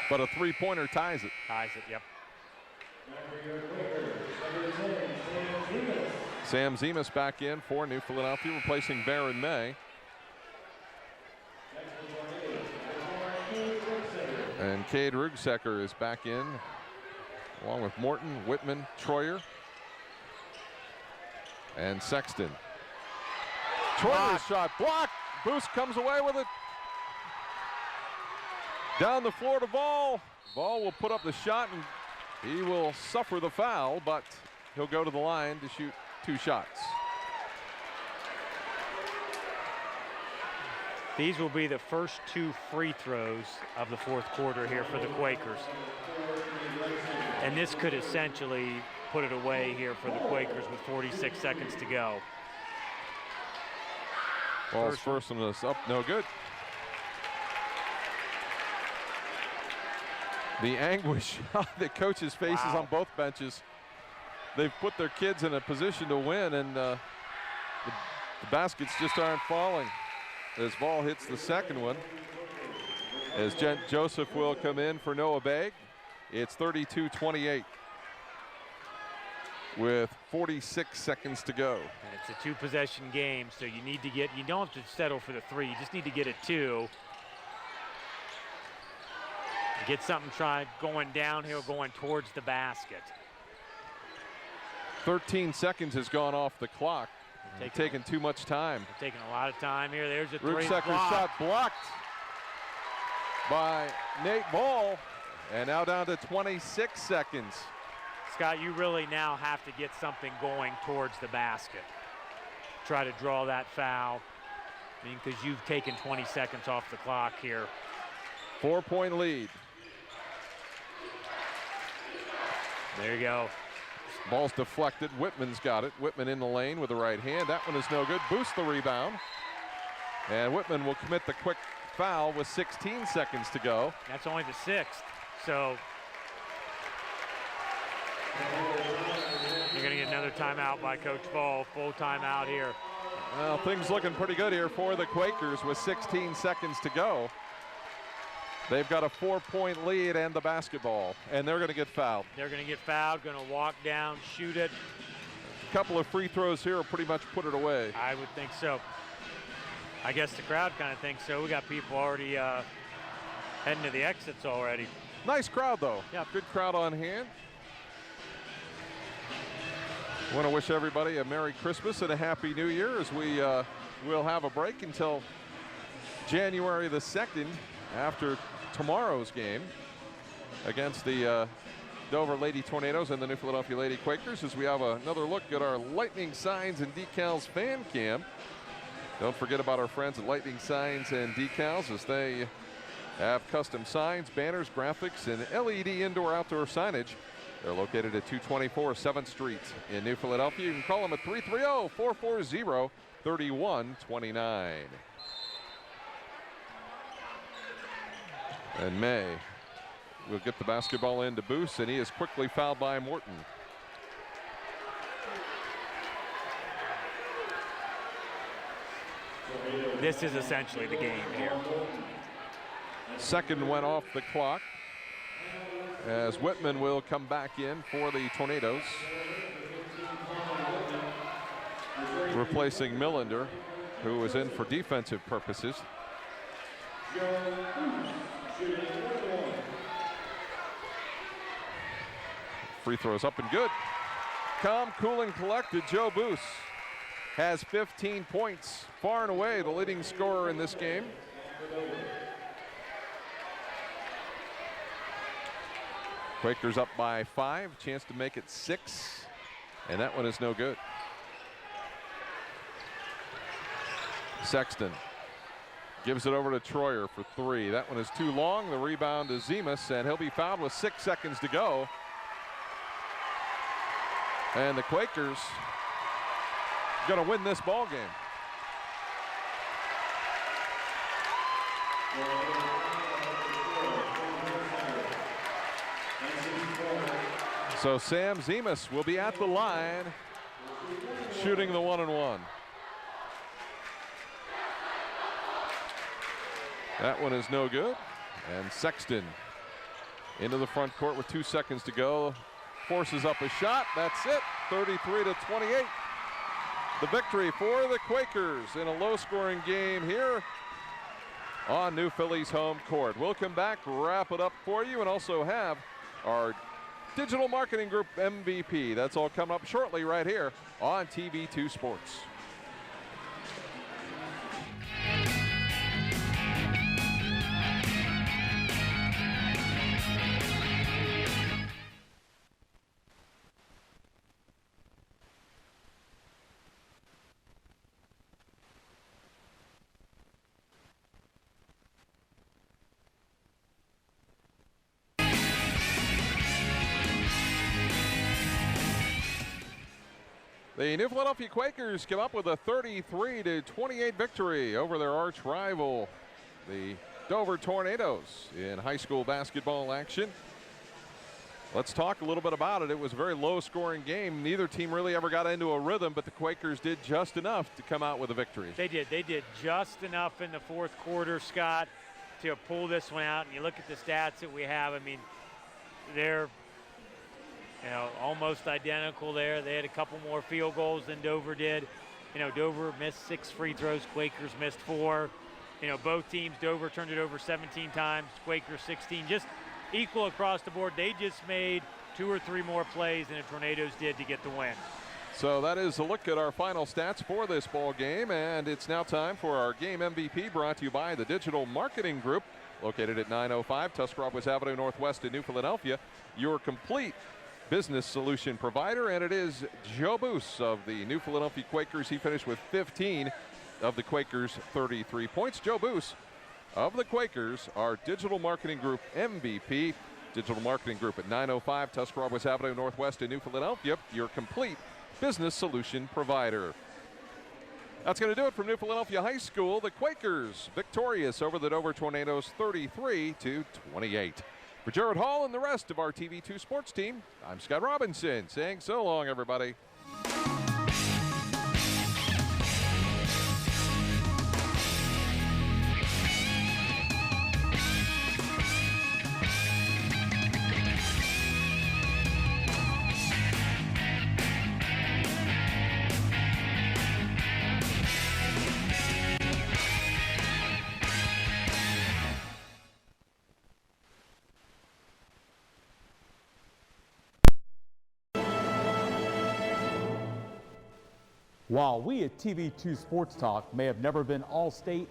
But a 3-pointer ties it. Yep. Sam Zemas back in for New Philadelphia, replacing Baron May. And Cade Rugsecker is back in, along with Morton, Whitman, Troyer, and Sexton. Troyer's shot blocked. Boost comes away with it. Down the floor to Ball. Ball will put up the shot, and he will suffer the foul, but he'll go to the line to shoot 2 shots. These will be the first 2 free throws of the 4th quarter here for the Quakers. And this could essentially put it away here for the Quakers with 46 seconds to go. Ball's first one is up, no good. The anguish on the coaches' faces on both benches. They've put their kids in a position to win, and the baskets just aren't falling. As Ball hits the second one, as Joseph will come in for Noah Begg. It's 32-28 with 46 seconds to go. And it's a 2-possession game, so you need to get, you don't have to settle for the 3, you just need to get a 2. Get something going downhill, going towards the basket. 13 seconds has gone off the clock. Taking too much time. Taking a lot of time here. There's a 3 Rugsecker shot blocked by Nate Ball. And now down to 26 seconds. Scott, you really now have to get something going towards the basket. Try to draw that foul. I mean, because you've taken 20 seconds off the clock here. 4-point lead. There you go. Ball's deflected. Whitman's got it. Whitman in the lane with the right hand. That one is no good. Boost the rebound. And Whitman will commit the quick foul with 16 seconds to go. That's only the 6th. So you're going to get another timeout by Coach Ball. Full timeout here. Well, things looking pretty good here for the Quakers with 16 seconds to go. They've got a 4-point lead and the basketball, and they're going to get fouled. They're going to get fouled, going to walk down, shoot it. A couple of free throws here will pretty much put it away. I would think so. I guess the crowd kind of thinks so. We got people already heading to the exits already. Nice crowd, though. Yeah. Good crowd on hand. I want to wish everybody a Merry Christmas and a Happy New Year as we will have a break until January the 2nd after tomorrow's game against the Dover Lady Tornadoes and the New Philadelphia Lady Quakers as we have another look at our Lightning Signs and Decals fan cam. Don't forget about our friends at Lightning Signs and Decals as they have custom signs, banners, graphics, and LED indoor-outdoor signage. They're located at 224 7th Street in New Philadelphia. You can call them at 330-440-3129. And May will get the basketball into Boos, and he is quickly fouled by Morton. This is essentially the game here. Second went off the clock as Whitman will come back in for the Tornadoes, replacing Millender, who was in for defensive purposes. Free throws up and good. Calm, cool, and collected. Joe Boos has 15 points, far and away the leading scorer in this game. Quakers up by 5, chance to make it 6, and that one is no good. Sexton gives it over to Troyer for 3. That one is too long. The rebound to Zemus, and he'll be fouled with 6 seconds to go. And the Quakers going to win this ball game. So Sam Zemus will be at the line, shooting the 1-and-1. That one is no good. And Sexton into the front court with 2 seconds to go. Forces up a shot. That's it. 33-28. The victory for the Quakers in a low-scoring game here on New Philly's home court. We'll come back, wrap it up for you, and also have our Digital Marketing Group MVP. That's all coming up shortly right here on TV2 Sports. The New Philadelphia Quakers come up with a 33-28 victory over their arch rival, the Dover Tornadoes, in high school basketball action. Let's talk a little bit about it. It was a very low-scoring game. Neither team really ever got into a rhythm, but the Quakers did just enough to come out with a victory. They did. They did just enough in the fourth quarter, Scott, to pull this one out. And you look at the stats that we have, I mean, they're almost identical there. They had a couple more field goals than Dover did. Dover missed 6 free throws. Quakers missed 4. Both teams, Dover turned it over 17 times. Quakers 16. Just equal across the board. They just made 2 or 3 more plays than the Tornadoes did to get the win. So that is a look at our final stats for this ball game, and it's now time for our game MVP, brought to you by the Digital Marketing Group, located at 905 Tuscarawas Avenue Northwest in New Philadelphia. Your complete business solution provider, and it is Joe Boos of the New Philadelphia Quakers. He finished with 15 of the Quakers' 33 points. Joe Boos of the Quakers, our Digital Marketing Group MVP. Digital Marketing Group at 905 Tuscarawas Avenue Northwest in New Philadelphia, your complete business solution provider. That's going to do it from New Philadelphia High School. The Quakers victorious over the Dover Tornadoes 33-28. For Jared Hall and the rest of our TV2 Sports team, I'm Scott Robinson saying so long, everybody. While we at TV2 Sports Talk may have never been all-state,